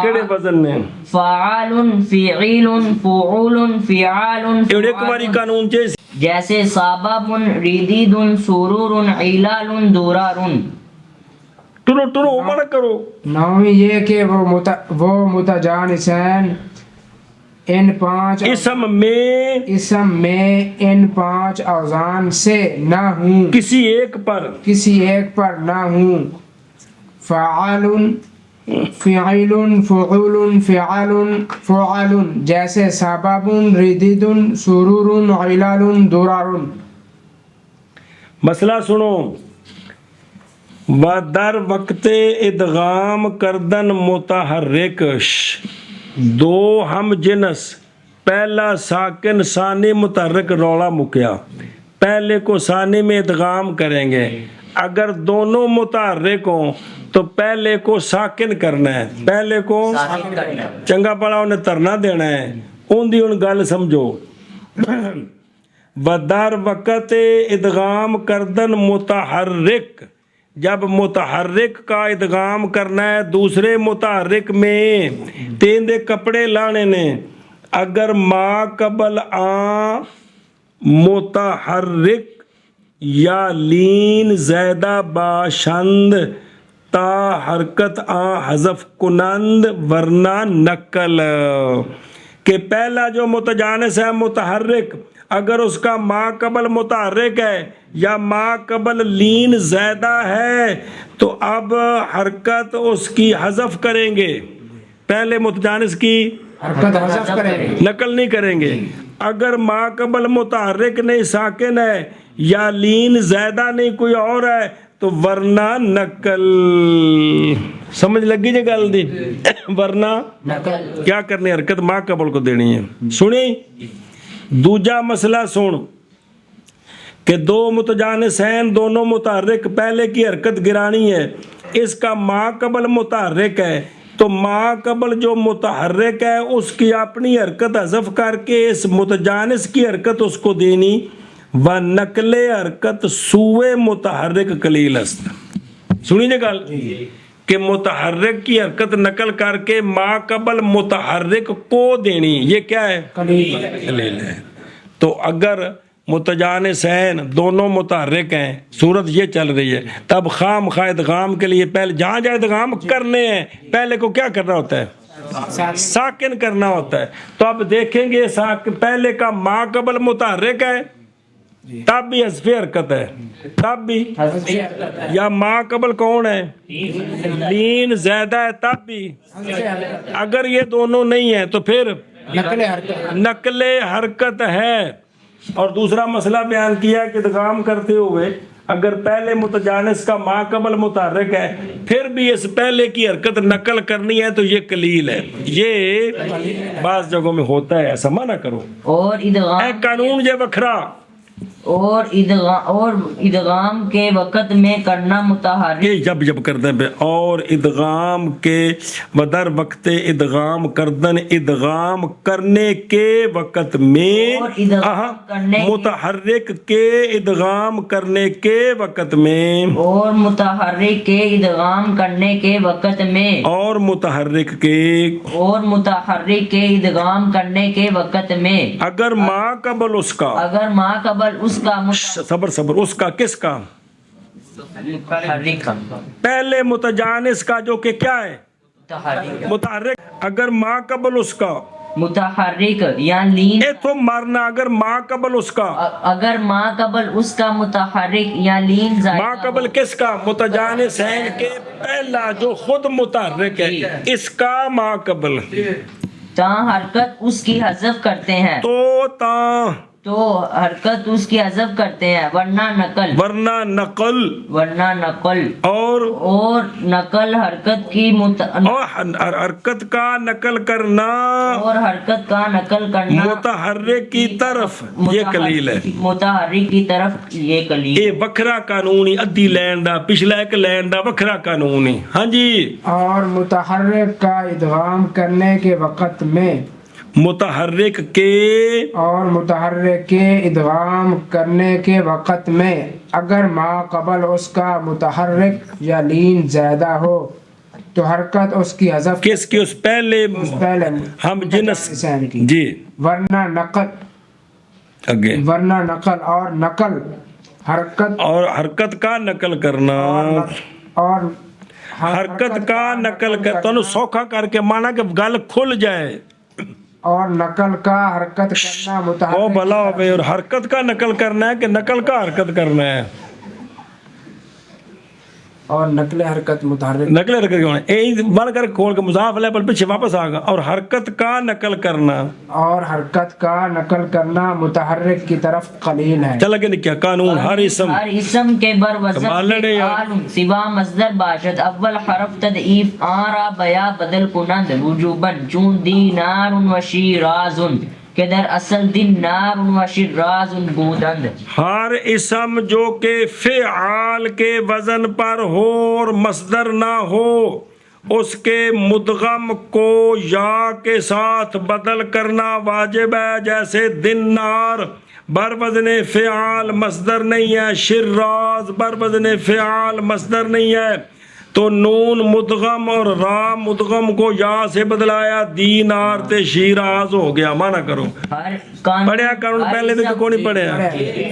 [SPEAKER 1] کیڑے وزن میں؟
[SPEAKER 2] فعال فعیل فعول فعال
[SPEAKER 1] ایڑے کماری قانون چیز
[SPEAKER 2] جیسے سابب ردید سرور علال دورار۔
[SPEAKER 1] ٹرو عمر کرو۔
[SPEAKER 3] نویں یہ کہ وہ متجانسین ان پانچ
[SPEAKER 1] اسم میں
[SPEAKER 3] ان پانچ اوزان سے نہ ہوں،
[SPEAKER 1] کسی ایک پر
[SPEAKER 3] نہ ہوں۔ فعال فعیل فعول فعال جیسے سبب ردید سرور علال دورار۔
[SPEAKER 1] مسئلہ سنو، و در وقت ادغام کردن متحرک دو ہم جنس پہلا ساکن ثانی متحرک رولا مکیا، پہلے کو ثانی میں ادغام کریں گے، اگر دونوں متحرک ہوں تو پہلے کو ساکن کرنا ہے، پہلے کو چنگا پڑا انہیں ترنا دینا ہے، ان دی ان گل سمجھو۔ ودار وقت ادغام کردن متحرک، جب متحرک کا ادغام کرنا ہے دوسرے متحرک میں، تین دے کپڑے لانے نے، اگر ما قبل آ متحرک یا لین زیدہ باشند تا حرکت آ حذف کنند ورنہ نقل، کہ پہلا جو متجانس ہے متحرک اگر اس کا ما قبل متحرک ہے یا ما قبل لین زیادہ ہے تو اب حرکت اس کی حذف کریں گے، پہلے متجانس کی
[SPEAKER 3] حرکت حذف کریں گے،
[SPEAKER 1] نقل نہیں کریں گے۔ اگر ما قبل متحرک نہیں ساکن ہے یا لین زیادہ نہیں کوئی اور ہے تو ورنہ نقل، سمجھ لگی جی گل دی؟ ورنہ کیا کرنی، حرکت ما قبل کو دینی ہے۔ سنی دوجا مسئلہ سن کہ دو متجانسین دونوں متحرک، پہلے کی حرکت گرانی ہے، اس کا ما قبل متحرک ہے، تو ما قبل جو متحرک ہے اس کی اپنی حرکت حذف کر کے اس متجانس کی حرکت اس کو دینی، و نقل حرکت سوئے متحرک قلیل است. سنیے گل کہ متحرک کی حرکت نقل کر کے ما قبل متحرک کو دینی، یہ کیا ہے؟ قلیل ہے. تو اگر متجانسین دونوں متحرک ہیں، صورت یہ چل رہی ہے، تب خام خواہ ادغام کے لیے پہلے جہاں جہاں ادغام کرنے ہیں پہلے کو کیا کرنا ہوتا ہے؟ ساکن کرنا ہوتا ہے. تو اب دیکھیں گے پہلے کا ما قبل متحرک ہے تب بھی حذف حرکت ہے، تب بھی یا ما قبل کون ہے؟ لین زیادہ ہے تب بھی. اگر یہ دونوں نہیں ہیں تو پھر نقل حرکت ہے. اور دوسرا مسئلہ بیان کیا کہ ادغام کرتے ہوئے اگر پہلے متجانس کا ما قبل متحرک ہے پھر بھی اس پہلے کی حرکت نقل کرنی ہے تو یہ قلیل ہے. یہ بعض جگہوں میں ہوتا ہے، ایسا منع کرو.
[SPEAKER 2] اور ادغام
[SPEAKER 1] قانون یہ وکھرا،
[SPEAKER 2] اور ادغام کے وقت میں کرنا متحرک
[SPEAKER 1] جب کرتے ہیں اور ادغام کے بدر وقت ادغام کردن ادغام کرنے کے وقت میں متحرک کے ادغام کرنے کے وقت میں
[SPEAKER 2] اور متحرک کے ادغام کرنے کے وقت میں
[SPEAKER 1] اور متحرک کے ادغام کرنے کے وقت میں اگر ما قبل اس کا صبر اس کا کس کا پہلے متجانس کا جو کہ کیا ہے متحرک، اگر ما قبل اس کا
[SPEAKER 2] متحرک یا لین
[SPEAKER 1] تو مرنا، اگر ما قبل اس کا
[SPEAKER 2] متحرک یا لین
[SPEAKER 1] ما قبل کس کا؟ متجانسین کے پہلا جو خود متحرک ہے اس کا ما قبل
[SPEAKER 2] تا حرکت اس کی حذف کرتے ہیں تو حرکت اس کی حذف کرتے ہیں، ورنہ نقل اور نقل حرکت کی
[SPEAKER 1] حرکت کا نقل کرنا متحرک کی طرف یہ قلیل ہے،
[SPEAKER 2] متحرک کی طرف یہ قلیل.
[SPEAKER 1] یہ وکھرا قانونی ادھی لین دا پچھلا ایک لین دا وکھرا قانونی. ہاں جی.
[SPEAKER 3] اور متحرک کا ادغام کرنے کے وقت میں
[SPEAKER 1] متحرک کے
[SPEAKER 3] ادغام کرنے کے وقت میں اگر ما قبل اس کا متحرک یا لین زیادہ ہو تو حرکت اس کی حذف
[SPEAKER 1] کس کی؟ اس پہلے ہم جنس جی.
[SPEAKER 3] ورنہ نقل اور نقل حرکت
[SPEAKER 1] اور حرکت کا نقل کرنا
[SPEAKER 3] اور
[SPEAKER 1] حرکت کا نقل کر تو سوکھا کر کے مانا کہ گل کھل جائے.
[SPEAKER 3] اور نقل کا حرکت کرنا
[SPEAKER 1] او بلا ہوئے، اور حرکت کا نقل کرنا ہے کہ نقل کا حرکت کرنا ہے؟
[SPEAKER 3] اور نقل حرکت متحرک
[SPEAKER 1] نقل حرکت کیوں ہے؟ بن کر کھول کے مضاف علیہ پر پیچھے واپس آ گا. اور حرکت کا نقل کرنا متحرک
[SPEAKER 3] کی طرف قلیل ہے.
[SPEAKER 1] چل کے کیا قانون ہر اسم
[SPEAKER 2] کے بر وزن سوا مصدر باشد اول حرف تضعیف آرا بیا بدل کنند وجوبن چون دینار و شیراز کہ در اصل دن نار و شراز بودند.
[SPEAKER 1] ہر اسم جو کہ فعال کے وزن پر ہو اور مصدر نہ ہو اس کے مدغم کو یا کے ساتھ بدل کرنا واجب ہے. جیسے دن نار بر وزن فعال مصدر نہیں ہے، شراز بر وزن فعال مصدر نہیں ہے، تو نون مدغم اور را مدغم کو یا سے بدلایا، دینار تے شیراز ہو گیا. مانا کرو پڑھیا قانون پہلے تو کون نہیں پڑھیا.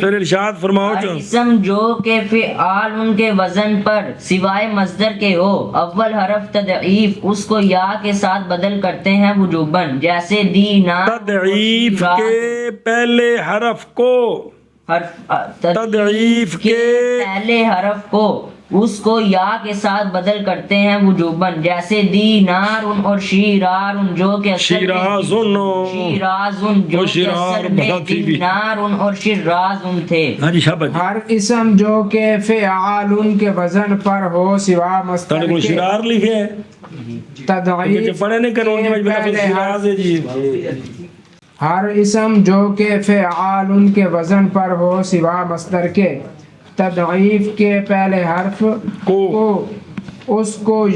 [SPEAKER 1] پھر ارشاد فرماؤ
[SPEAKER 2] اسم جو کہ فعال ان کے وزن پر سوائے مصدر کے ہو اول حرف تضعیف اس کو یا کے ساتھ بدل کرتے ہیں وجوباً. جیسے دینار
[SPEAKER 1] تضعیف کے پہلے حرف کو تضعیف کے
[SPEAKER 2] پہلے حرف کو اس کو یا کے ساتھ بدل کرتے ہیں وجوباً. جیسے دینار اور شیرار جو کہ
[SPEAKER 1] شیراز
[SPEAKER 2] جو کہ اصل میں دینار اور شیراز تھے.
[SPEAKER 3] ہر اسم جو کہ فعال ان کے وزن پر ہو سوا مصدر کے
[SPEAKER 1] شرار لکھے
[SPEAKER 3] تضعیف
[SPEAKER 1] پڑھے نہیں کرو
[SPEAKER 3] پہلے ہر اسم جو کہ فعال ان کے وزن پر ہو سوا مصدر کے تضعیف کے پہلے حرف کو اس کو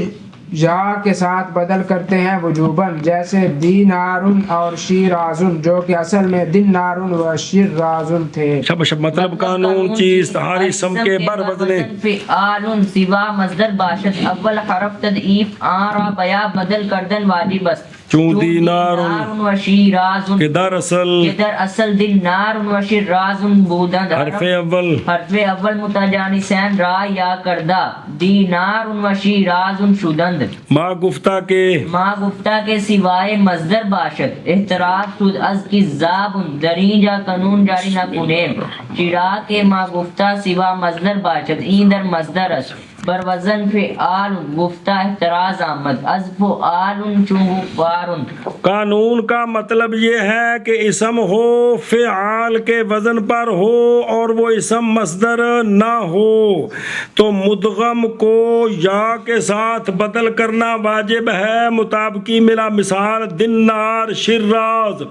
[SPEAKER 3] یا کے ساتھ بدل کرتے ہیں وجوباً، جیسے دینارن اور شیرازن جو کہ اصل میں دینارن و شیرازن تھے۔
[SPEAKER 1] شب مطلب قانون چیز ہر اسم کے بر بدلے
[SPEAKER 2] فعال سوا مصدر باشد اول حرف تضعیف آرا بیا بدل کردن واجب است،
[SPEAKER 1] چون دینار
[SPEAKER 2] و شیرازن
[SPEAKER 1] کے در اصل
[SPEAKER 2] کہ در اصل دینار و شیرازن بودند،
[SPEAKER 1] حرف اول
[SPEAKER 2] حرف متجانسین را یا کردہ دینار و شیرازن شدند،
[SPEAKER 1] ما گفتہ کے
[SPEAKER 2] ما گفتہ کے سوائے مصدر باشد احتراز شد از کی زابن درینجا قانون جاری نہ کنیم، چرا کے ما گفتہ سوا مصدر باشد این در مصدر است بر وزن فعال گفتہ احتراز آمد از فعال چون فارن۔
[SPEAKER 1] قانون کا مطلب یہ ہے کہ اسم ہو فعال کے وزن پر ہو اور وہ اسم مصدر نہ ہو تو مدغم کو یا کے ساتھ بدل کرنا واجب ہے۔ مطابقی ملا مثال دینار شراز،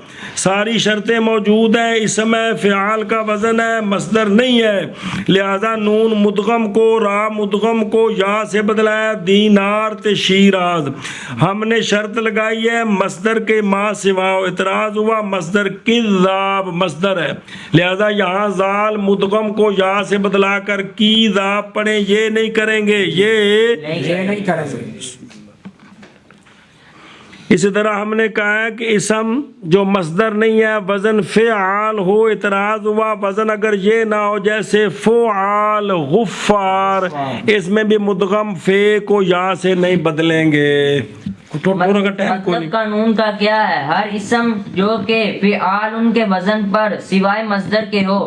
[SPEAKER 1] ساری شرطیں موجود ہیں، اسم ہے فعال کا وزن ہے مصدر نہیں ہے، لہذا نون مدغم کو را مدغم کو یا سے بدلا ہے دینار تے شیراز۔ ہم نے شرط لگائی ہے مصدر کے ما سوا، اعتراض ہوا مصدر کذاب مصدر ہے، لہذا یہاں زال مدغم کو یا سے بدلا کر کی ذاب پڑھیں، یہ نہیں کریں گے، یہ
[SPEAKER 3] نہیں کریں گے۔
[SPEAKER 1] اسی طرح ہم نے کہا ہے کہ اسم جو مصدر نہیں ہے وزن فعال ہو، اعتراض ہوا وزن اگر یہ نہ ہو جیسے فعال غفار، اس میں بھی مدغم فے کو یا سے نہیں بدلیں گے۔
[SPEAKER 2] مطلب قانون کا کیا ہے؟ ہر اسم جو کہ فعال ان کے وزن پر سوائے مصدر کے ہو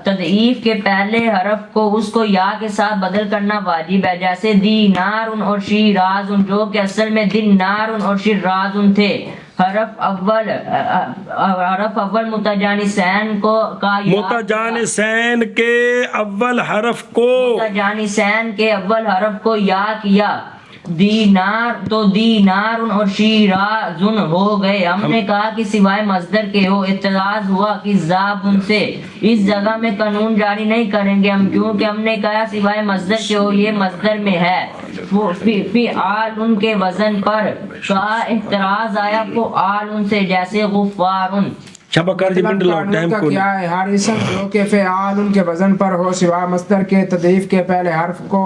[SPEAKER 2] تضعیف کے پہلے حرف کو اس کو یا کے ساتھ بدل کرنا واجب ہے، جیسے دینار اور شیراز جو کہ اصل میں دینار اور شیراز تھے۔ حرف اول متجانسین کو کا
[SPEAKER 1] متجانسین کے اول حرف کو
[SPEAKER 2] متجانسین کے اول حرف کو یا کیا دینار تو دینار اور شیرازن ہو گئے۔ ہم نے کہا کہ سوائے مصدر کے ہو، اعتراض ہوا کہ زاب ان سے اس جگہ میں قانون جاری نہیں کریں گے ہم، کیونکہ ہم نے کہا سوائے مصدر کے ہو، یہ مصدر میں ہے۔ فعال ان کے وزن پر کا احتراز آیا فعال ان سے، جیسے غفارن۔
[SPEAKER 3] قانون کا کیا ہے؟ ہر اسم جو کہ فعال ان کے وزن پر ہو سوا مصدر کے تضعیف کے پہلے حرف کو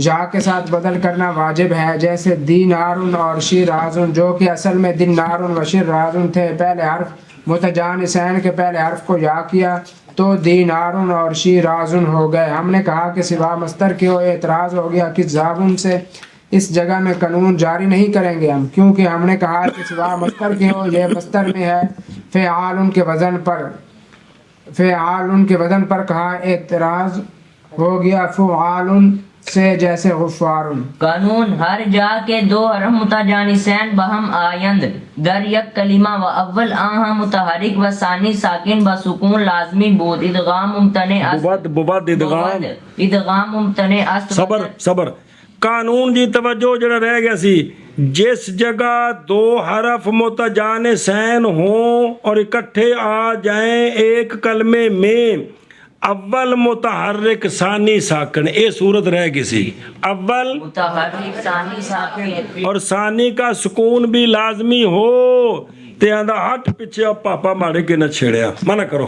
[SPEAKER 3] یا کے ساتھ بدل کرنا واجب ہے، جیسے دینارن اور شیرازن جو کہ اصل میں دینارن و شیرازن تھے، پہلے حرف متجانسین کے پہلے حرف کو یا کیا تو دینارن اور شیرازن ہو گئے۔ ہم نے کہا کہ سوا مصدر کے ہو، اعتراض ہو گیا کہ زابن سے اس جگہ میں قانون جاری نہیں کریں گے ہم، کیونکہ ہم نے کہا کہ سوا مصدر کے ہو، یہ مصدر میں ہے فعال ان کے وزن پر، فعال ان کے وزن پر کہا اعتراض ہو گیا فعال سے، جیسے غفارن۔
[SPEAKER 2] قانون ہر جا کے دو حرف متجانسین بہم آیند در یک کلمہ و اول آہا متحرک و ثانی ساکن و سکون لازمی بود، ادغام ممتنع است،
[SPEAKER 1] بود
[SPEAKER 2] ادغام ممتنع است۔
[SPEAKER 1] صبر قانون جی توجہ جڑا رہ گیا سی، جس جگہ دو حرف متجانسین ہوں اور اکٹھے آ جائیں ایک کلمے میں، اول متحرک ثانی ساکن، اے صورت رہ گئی سی، اول
[SPEAKER 2] متحرک ثانی ساکن
[SPEAKER 1] اور ثانی کا سکون بھی لازمی ہو، تے آندہ ہٹ پیچھے پاپا مارے کے نہ چھیڑیا، منع کرو۔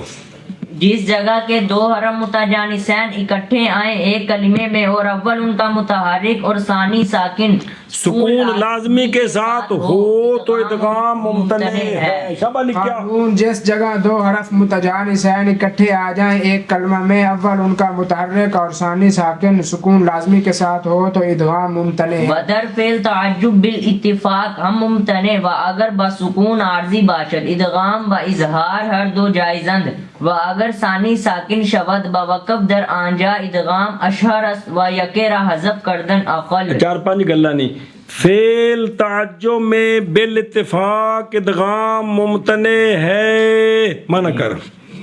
[SPEAKER 2] جس جگہ کے دو حرف متجانسین اکٹھے آئیں ایک کلمے میں اور اول ان کا متحرک اور ثانی ساکن
[SPEAKER 1] سکون لازمی کے ساتھ ہو تو ادغام ممتنع ہے۔
[SPEAKER 3] قانون جس جگہ دو حرف متجانسین اکٹھے آ جائیں ایک کلمہ میں، اول ان کا متحرک اور ثانی ساکن سکون لازمی کے ساتھ ہو تو ادغام ممتنع ہے۔
[SPEAKER 2] بدر فعل تعجب بالاتفاق ہم ممتنع و اگر بسکون عارضی باشد، ادغام و اظہار ہر دو جائزند و اگر ثانی ساکن شود بوقف در آنجا ادغام اشہر است و یکے را حذف کردن اقل۔
[SPEAKER 1] چار پانچ گلا نہیں، فعل تعجب میں بالاتفاق ادغام ممتنع ہے، منع کر۔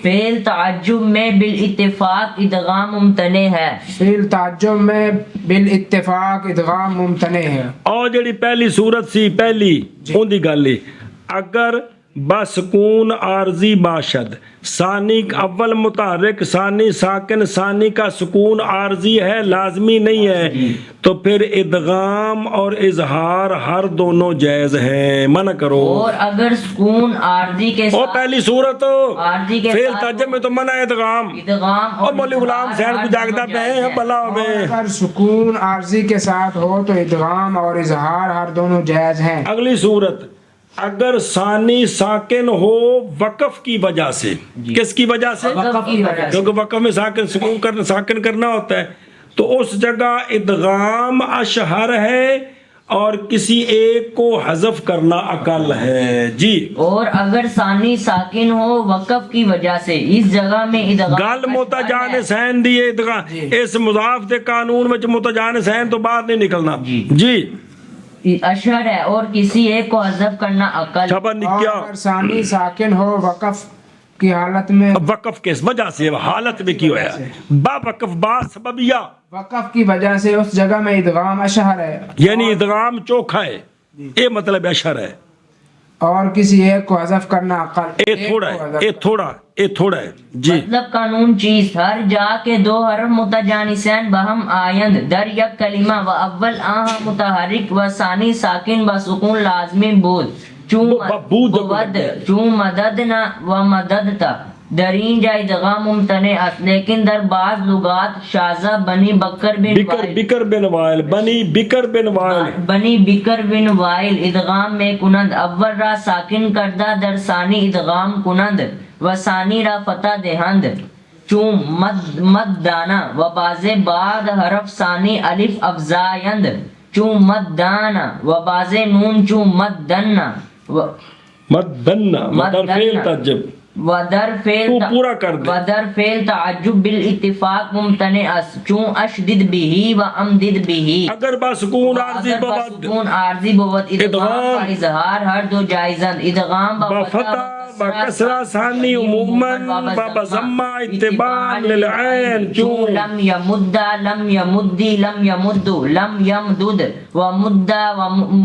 [SPEAKER 2] فعل تعجب میں بالاتفاق ادغام ممتنع ہے،
[SPEAKER 3] فعل تعجب میں بالاتفاق ادغام ممتنع ہے۔
[SPEAKER 1] اور جڑی پہلی صورت سی پہلی ان دی گل اگر بسکون عارضی باشد، ثانی اول متحرک ثانی ساکن، ثانی کا سکون عارضی ہے لازمی نہیں ہے، تو پھر ادغام اور اظہار ہر دونوں جائز ہیں، منع کرو۔
[SPEAKER 2] اور اگر سکون عارضی کے
[SPEAKER 1] وہ
[SPEAKER 2] ساتھ
[SPEAKER 1] پہلی صورت
[SPEAKER 2] عارضی کے
[SPEAKER 1] فعل
[SPEAKER 2] ساتھ
[SPEAKER 1] ترجمے میں تو منع ہے ادغام،
[SPEAKER 2] ادغام
[SPEAKER 1] اور مولی غلام حسین کو جاگتا پہ ہیں بلا
[SPEAKER 3] اور
[SPEAKER 1] ہوئے۔
[SPEAKER 3] اگر سکون عارضی کے ساتھ ہو تو ادغام اور اظہار ہر دونوں جائز ہیں۔
[SPEAKER 1] اگلی صورت اگر ثانی ساکن ہو وقف کی وجہ سے، کس کی وجہ سے؟
[SPEAKER 2] وقف کی وجہ سے،
[SPEAKER 1] کیونکہ وقف میں ساکن کرنا ہوتا ہے، تو اس جگہ ادغام اشہر ہے اور کسی ایک کو حذف کرنا اقل ہے۔ جی
[SPEAKER 2] اور اگر ثانی ساکن ہو وقف کی وجہ سے اس جگہ میں ادغام
[SPEAKER 1] گل متجان سین دیے ادغام، اس مضاف دے قانون میں متجان سین تو باہر نہیں نکلنا۔ جی
[SPEAKER 2] اشہر ہے اور کسی ایک کو حذف کرنا عقل۔
[SPEAKER 1] شبہ
[SPEAKER 3] اور
[SPEAKER 1] نکیا
[SPEAKER 3] اگر ثانی ساکن ہو وقف کی حالت میں،
[SPEAKER 1] وقف کس وجہ سے حالت میں کی ہوا ہے، با وقف با سببیہ،
[SPEAKER 3] وقف کی وجہ سے اس جگہ میں ادغام اشہر ہے،
[SPEAKER 1] یعنی ادغام چوکھا ہے، یہ مطلب اشہر ہے۔
[SPEAKER 3] اور کسی ایک کو حذف کرنا عقل۔
[SPEAKER 1] اے تھوڑا ہے، اے تھوڑا ہے۔ جی
[SPEAKER 2] مطلب قانون چیز ہر جا کے دو حرف متجانسین بہم آیند در یک کلمہ و اول آہا متحرک و ثانی ساکن و سکون لازمی بود چون مددنا و مددتا در اینجا ادغام ممتنع است، لیکن در بعض لغات شازہ بنی بکر بن وائل
[SPEAKER 1] بکر بن وائل بنی بکر بن وائل
[SPEAKER 2] بنی بکر بن وائل ادغام میں کنند اول را ساکن کردہ در ثانی ادغام کنند و ثانی را فتح دہند چون مد دانا و باز بعد حرف ثانی الف افزایند چون مد دانا و باز نون چون مد دنا
[SPEAKER 1] مدنا مدر فعل تجب
[SPEAKER 2] ودر فعل
[SPEAKER 1] تو پورا کر دے۔
[SPEAKER 2] ودر فعل تعجب بالاتفاق ممتنع است چون اشدد به و امدد به
[SPEAKER 1] اگر با سکون عارضی
[SPEAKER 2] اگر با
[SPEAKER 1] بود
[SPEAKER 2] سکون عارضی بود ادغام و اظہار ہر دو جائزند، ادغام
[SPEAKER 1] با فتح با کسرہ ثانی عموماً با ضمہ اتباع للعین
[SPEAKER 2] چون لم یمد لم یمدی لم یمد لم یمدد و مد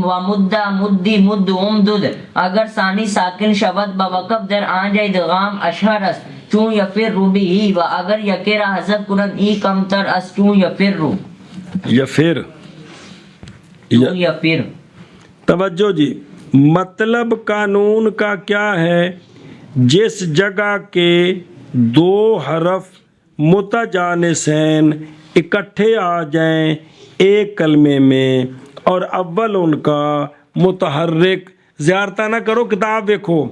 [SPEAKER 2] و مد مدی مد امدد اگر ثانی ساکن شود بوقف در آنجا ادغام اشہر است چون یفر به و اگر یکی را حذف کنند ای کمتر است چون یفر
[SPEAKER 1] یا پھر
[SPEAKER 2] چون یفر۔
[SPEAKER 1] توجہ جی، مطلب قانون کا کیا ہے؟ جس جگہ کے دو حرف متجانسین اکٹھے آ جائیں ایک کلمے میں اور اول ان کا متحرک، زیارتہ نہ کرو کتاب دیکھو،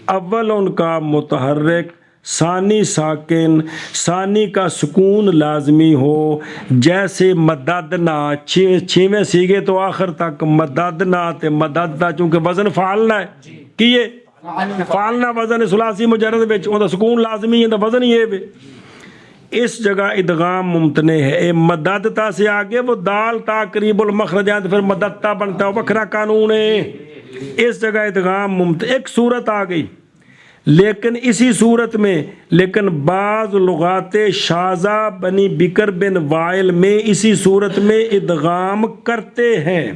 [SPEAKER 1] اول ان کا متحرک ثانی ساکن، ثانی کا سکون لازمی ہو، جیسے مددنا چھویں سیگے تو آخر تک مددنا تے مددنا، چونکہ وزن فعلنا ہے کیے فعلنا وزن ثلاثی مجرد وچ اوندا سکون لازمی ہے، وزن یہ ہے۔ اس جگہ ادغام ممتنع ہے۔ اے مددتا سے آگے وہ دال تا قریب المخرجات پھر مددتا بنتا ہے، وکھرا قانون ہے۔ اس جگہ ادغام ممتنع، ایک صورت آ گئی لیکن اسی صورت میں لیکن بعض لغات شازہ بنی بکر بن وائل میں اسی صورت میں ادغام کرتے ہیں،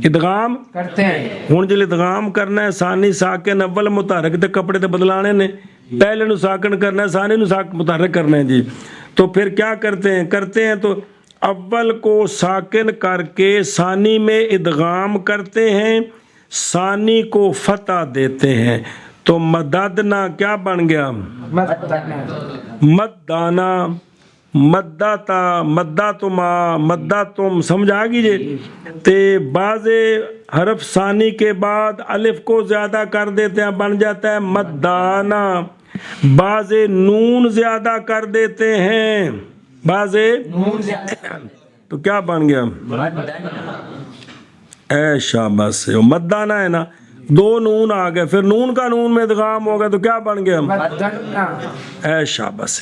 [SPEAKER 1] ادغام
[SPEAKER 3] کرتے ہیں۔
[SPEAKER 1] ہن جے ادغام کرنا ہے ثانی ساکن اول متحرک تے کپڑے تے بدلانے نے، پہلے نو ساکن کرنا ہے ثانی نو متحرک کرنا ہے جی، تو پھر کیا کرتے ہیں تو اول کو ساکن کر کے ثانی میں ادغام کرتے ہیں، ثانی کو فتح دیتے ہیں، تو مددنا کیا بن گیا؟ مدانا، مدتا، مدتما، مدتم، سمجھ آ گئی جی؟ تے بعض حرف ثانی کے بعد الف کو زیادہ کر دیتے ہیں، بن جاتا ہے مدانا، بعض نون زیادہ کر دیتے ہیں، بعض تو کیا بن گیا؟ اے شاباش، مدانا ہے نا، دو نون آ گئے، پھر نون کا نون میں ادغام ہو گیا تو کیا بن گیا؟ اے شاباش۔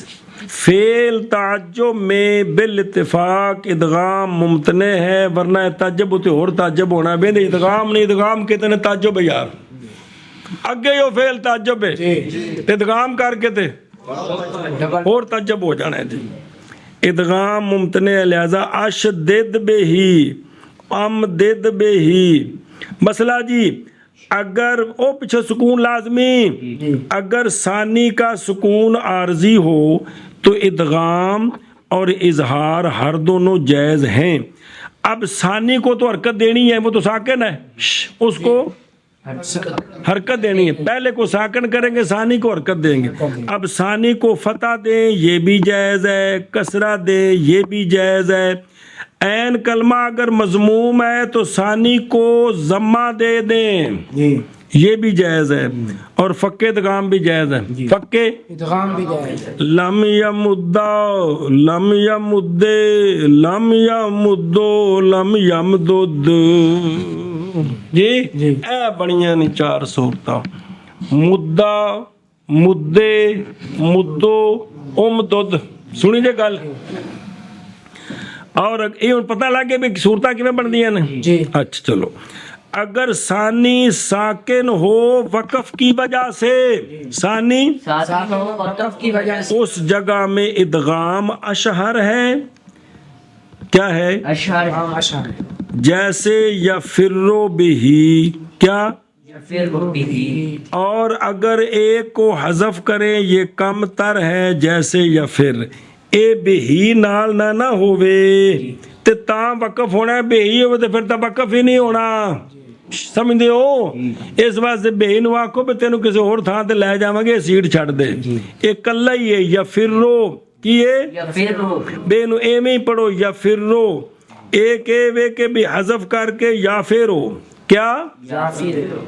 [SPEAKER 1] فعل تعجب میں بالاتفاق ادغام ممتنع ہے، ورنہ تعجب ہوتے اور تعجب ہونا ہے، بے ادغام نہیں، ادغام کہتے ہیں تعجب ہے یار، اگے یو فعل تعجب ہے، ادغام کر کے تے اور تعجب ہو جانا ہے جی۔ ادغام ممتنع ہے، لہذا اشدد بہی، امدد بہی، مسئلہ جی اگر او پیچھے سکون لازمی، اگر ثانی کا سکون عارضی ہو تو ادغام اور اظہار ہر دونوں جائز ہیں۔ اب ثانی کو تو حرکت دینی ہے، وہ تو ساکن ہے، اس کو حرکت دینی ہے، پہلے کو ساکن کریں گے، ثانی کو حرکت دیں گے۔ اب ثانی کو فتح دیں یہ بھی جائز ہے، کسرہ دیں یہ بھی جائز ہے۔ عین کلمہ اگر مضموم ہے تو ثانی کو ضمہ دے دیں یہ بھی جائز ہے، اور فکے ادغام بھی جائز ہے۔ فکے
[SPEAKER 3] ادغام بھی جائز ہے۔
[SPEAKER 1] لم یمدا لم یمدے لم یمدو لم یمدد، جی اے بڑیاں نہیں 4 صورتاں، مدہ، مدے، مدو، امدد، سنی جے گل؟ اور یہ پتہ لگ گیا بھی صورتاں کیویں بندیاں نے؟
[SPEAKER 3] جی
[SPEAKER 1] اچھا چلو، اگر ثانی ساکن ہو وقف کی وجہ سے، ثانی
[SPEAKER 3] وقف کی وجہ سے
[SPEAKER 1] اس جگہ میں ادغام اشہر ہے، کیا ہے؟
[SPEAKER 2] اشعار
[SPEAKER 3] اشعار
[SPEAKER 1] جیسے یفرو بہی، کیا؟
[SPEAKER 2] پھر بھی
[SPEAKER 1] اور اگر ایک کو حذف کریں یہ کم تر ہے، جیسے یفر، اے بہی نال نہ ہووے تے تاں وقف ہونا ہے، بہی ہوئے تے پھر تاں وقف ہی نہیں ہونا، سمجھتے ہو؟ اس واسطے بہی نو آکھو بھی تینوں کسی اور تھاں تے لے جاواں گے سیٹ چھڑ دے، ایک کلہ ہی ہے یفرو، کی ہے؟
[SPEAKER 2] یا پھر
[SPEAKER 1] بے نو ایویں ہی پڑھو یفرو، ایک اے وے کے بھی حذف کر کے یافرو، کیا؟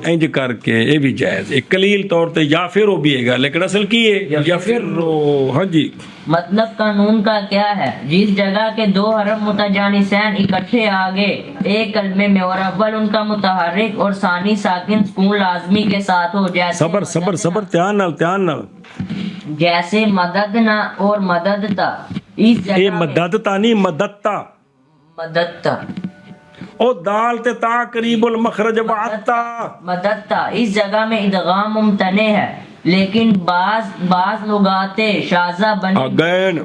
[SPEAKER 1] انج کر کے یہ بھی جائز، ایک قلیل طور تے یافرو بھی ہے گا، لیکن اصل کی ہے یفرو۔ ہاں جی،
[SPEAKER 2] مطلب قانون کا کیا ہے؟ جس جگہ کے 2 حرف متجانسین اکٹھے آگے ایک کلمے میں اور اول ان کا متحرک اور ثانی ساکن سکون لازمی کے ساتھ ہو، جیسے
[SPEAKER 1] صبر صبر صبر، دھیان نال،
[SPEAKER 2] جیسے مددنا اور مددتا، اس
[SPEAKER 1] یہ
[SPEAKER 2] جگہ میں
[SPEAKER 1] مددتا نہیں مددتا،
[SPEAKER 2] مددتا
[SPEAKER 1] او دال تے تا قریب المخرج بعدتا،
[SPEAKER 2] مددتا اس جگہ میں ادغام ممتنع ہے، لیکن بعض لغات شاذہ
[SPEAKER 1] اگین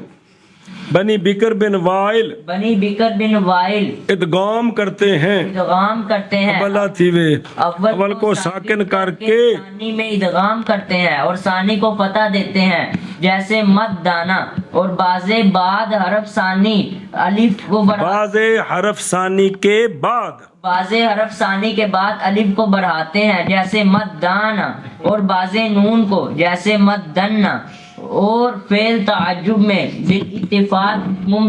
[SPEAKER 1] بنی بکر بن وائل
[SPEAKER 2] بنی بکر بن وائل
[SPEAKER 1] ادغام کرتے ہیں،
[SPEAKER 2] ادغام کرتے ہیں،
[SPEAKER 1] ابلا تھی وے اول کو ساکن کر کے
[SPEAKER 2] ثانی میں ادغام کرتے ہیں اور ثانی کو فتح دیتے ہیں، جیسے مد دانا، اور بعد حرف ثانی الف کو
[SPEAKER 1] بعض حرف ثانی کے بعد
[SPEAKER 2] حرف ثانی کے بعد الف کو بڑھاتے ہیں، جیسے مد دانا، اور بعض نون کو جیسے مد دنا، اور فعل تعجب میں بالاتفاق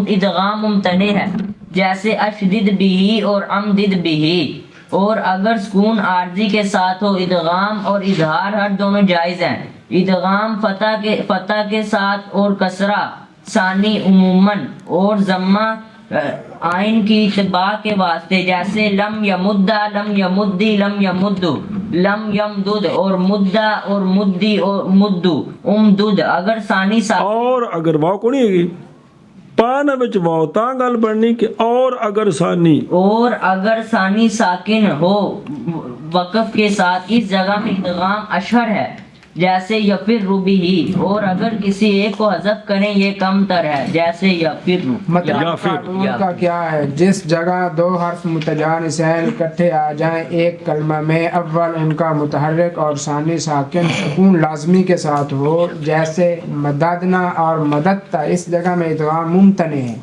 [SPEAKER 2] ادغام ممتنع ہے، جیسے اشدد بھی اور امدد بھی، اور اگر سکون عارضی کے ساتھ ہو ادغام اور اظہار ہر دونوں جائز ہیں۔ ادغام فتح کے ساتھ اور کسرہ ثانی عموماً، اور ضمہ آئین کی اتباع کے واسطے، جیسے لم یمدہ، لم یمدی، لم یمدو، لم یمدد، اور مدہ اور مدی اور مدو، امدد، اگر ثانی
[SPEAKER 1] اور اگر واو کو نہیں ہے پانا وچ واو تاں گل بننی کہ اور اگر ثانی
[SPEAKER 2] ساکن ہو وقف کے ساتھ، اس جگہ میں ادغام اشہر ہے، جیسے یفر بھی، اور اگر کسی ایک کو حذف کریں یہ کم تر ہے، جیسے یفر۔
[SPEAKER 3] مطلب قانون کا کیا ہے؟ جس جگہ 2 حرف متجانسین اکٹھے آ جائیں ایک کلمہ میں، اول ان کا متحرک اور ثانی ساکن سکون لازمی کے ساتھ ہو، جیسے مددنا اور مددتا، اس جگہ میں ادغام ممتنع ہے،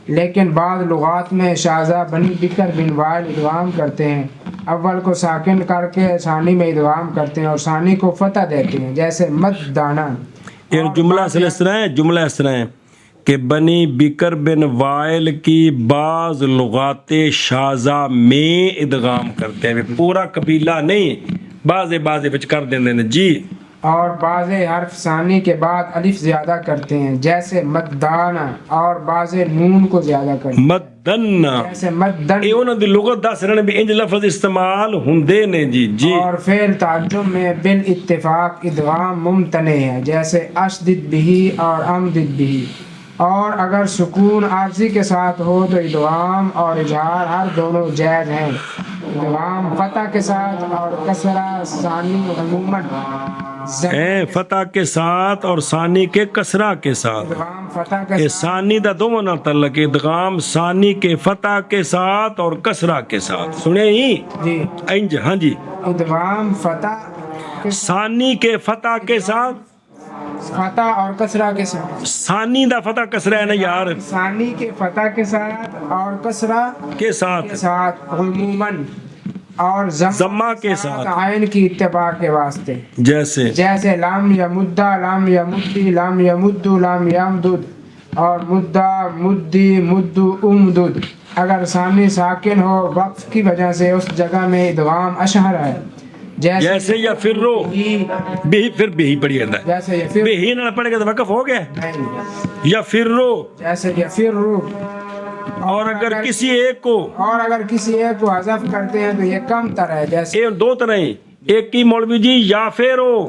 [SPEAKER 3] لیکن بعض لغات میں شاذہ بنی بکر بن وائل ادغام کرتے ہیں، اول کو ساکن کر کے ثانی میں ادغام کرتے ہیں اور ثانی کو فتح دیتے ہیں، جیسے مد دانا۔
[SPEAKER 1] یہ جملہ اس طرح ہے کہ بنی بکر بن وائل کی بعض لغات شاذہ میں ادغام کرتے ہیں، پورا قبیلہ نہیں، بعض وچ کر دیندے نے جی،
[SPEAKER 3] اور بعض حرف ثانی کے بعد الف زیادہ کرتے ہیں، جیسے مدانا، اور بعض نون کو زیادہ کرتے ہیں،
[SPEAKER 1] مدن،
[SPEAKER 3] جیسے مدن،
[SPEAKER 1] یہ انہوں دی لغت دس رہے بھی انج لفظ استعمال ہوندے نے جی۔
[SPEAKER 3] اور فعل تعجب میں بالاتفاق ادغام ممتنع ہے، جیسے اشدد بھی اور امدد بھی، اور اگر سکون عارضی کے ساتھ ہو تو ادغام اور اظہار ہر دونوں جائز ہیں، ادغام فتح کے ساتھ اور کسرہ ثانی عموماً،
[SPEAKER 1] فتح کے ساتھ اور ثانی کے کسرہ کے ساتھ.
[SPEAKER 3] ادغام فتح کے
[SPEAKER 1] یہ
[SPEAKER 3] ساتھ
[SPEAKER 1] ثانی دا دو منا تعلق ادغام ثانی کے فتح کے ساتھ اور کسرہ کے ساتھ. سنے ہی
[SPEAKER 3] جی
[SPEAKER 1] انج ہاں جی
[SPEAKER 3] ادغام فتح کے
[SPEAKER 1] ثانی کے فتح کے ساتھ
[SPEAKER 3] فتح اور کسرہ کے ساتھ
[SPEAKER 1] ثانی دا فتح کسرہ ہے نا یار
[SPEAKER 3] ثانی کے فتح کے ساتھ اور کسرہ
[SPEAKER 1] کے ساتھ
[SPEAKER 3] کے ساتھ عموماً اور
[SPEAKER 1] ضمہ کے ساتھ
[SPEAKER 3] عین کی اتباع کے واسطے
[SPEAKER 1] جیسے
[SPEAKER 3] لام یمدہ لام یمدی لام یمدو لام یمدد اور مدہ مدی مدو امدد اگر ثانی ساکن ہو وقف کی وجہ سے اس جگہ میں ادغام اشہر ہے
[SPEAKER 1] جیسے یا پھر رو بھی پھر بھی پڑھی جاتا ہے
[SPEAKER 3] جیسے یہ پھر
[SPEAKER 1] بھی نہ پڑھے گا تو وقف ہو گیا یا پھر رو
[SPEAKER 3] جیسے یہ پھر رو
[SPEAKER 1] اور اگر کسی ایک کو
[SPEAKER 3] اور اگر کسی ایک کو حذف کرتے ہیں تو یہ کم تر ہے جیسے
[SPEAKER 1] یہ دو طرح ہیں ایک کی مولوی جی یا پھر رو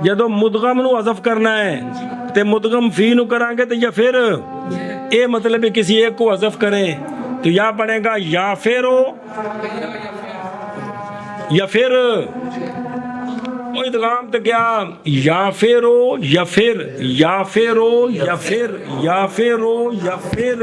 [SPEAKER 1] جدو مدغم نو حذف کرنا ہے تے مدغم فی نو کران گے تو یا پھر اے مطلب ہے کسی ایک کو حذف کریں تو یا پڑھے گا یا پھر رو یا پھر وہ ادغام تو کیا یا پھر یا پھر یا پھر یا پھر یا پھر یا پھر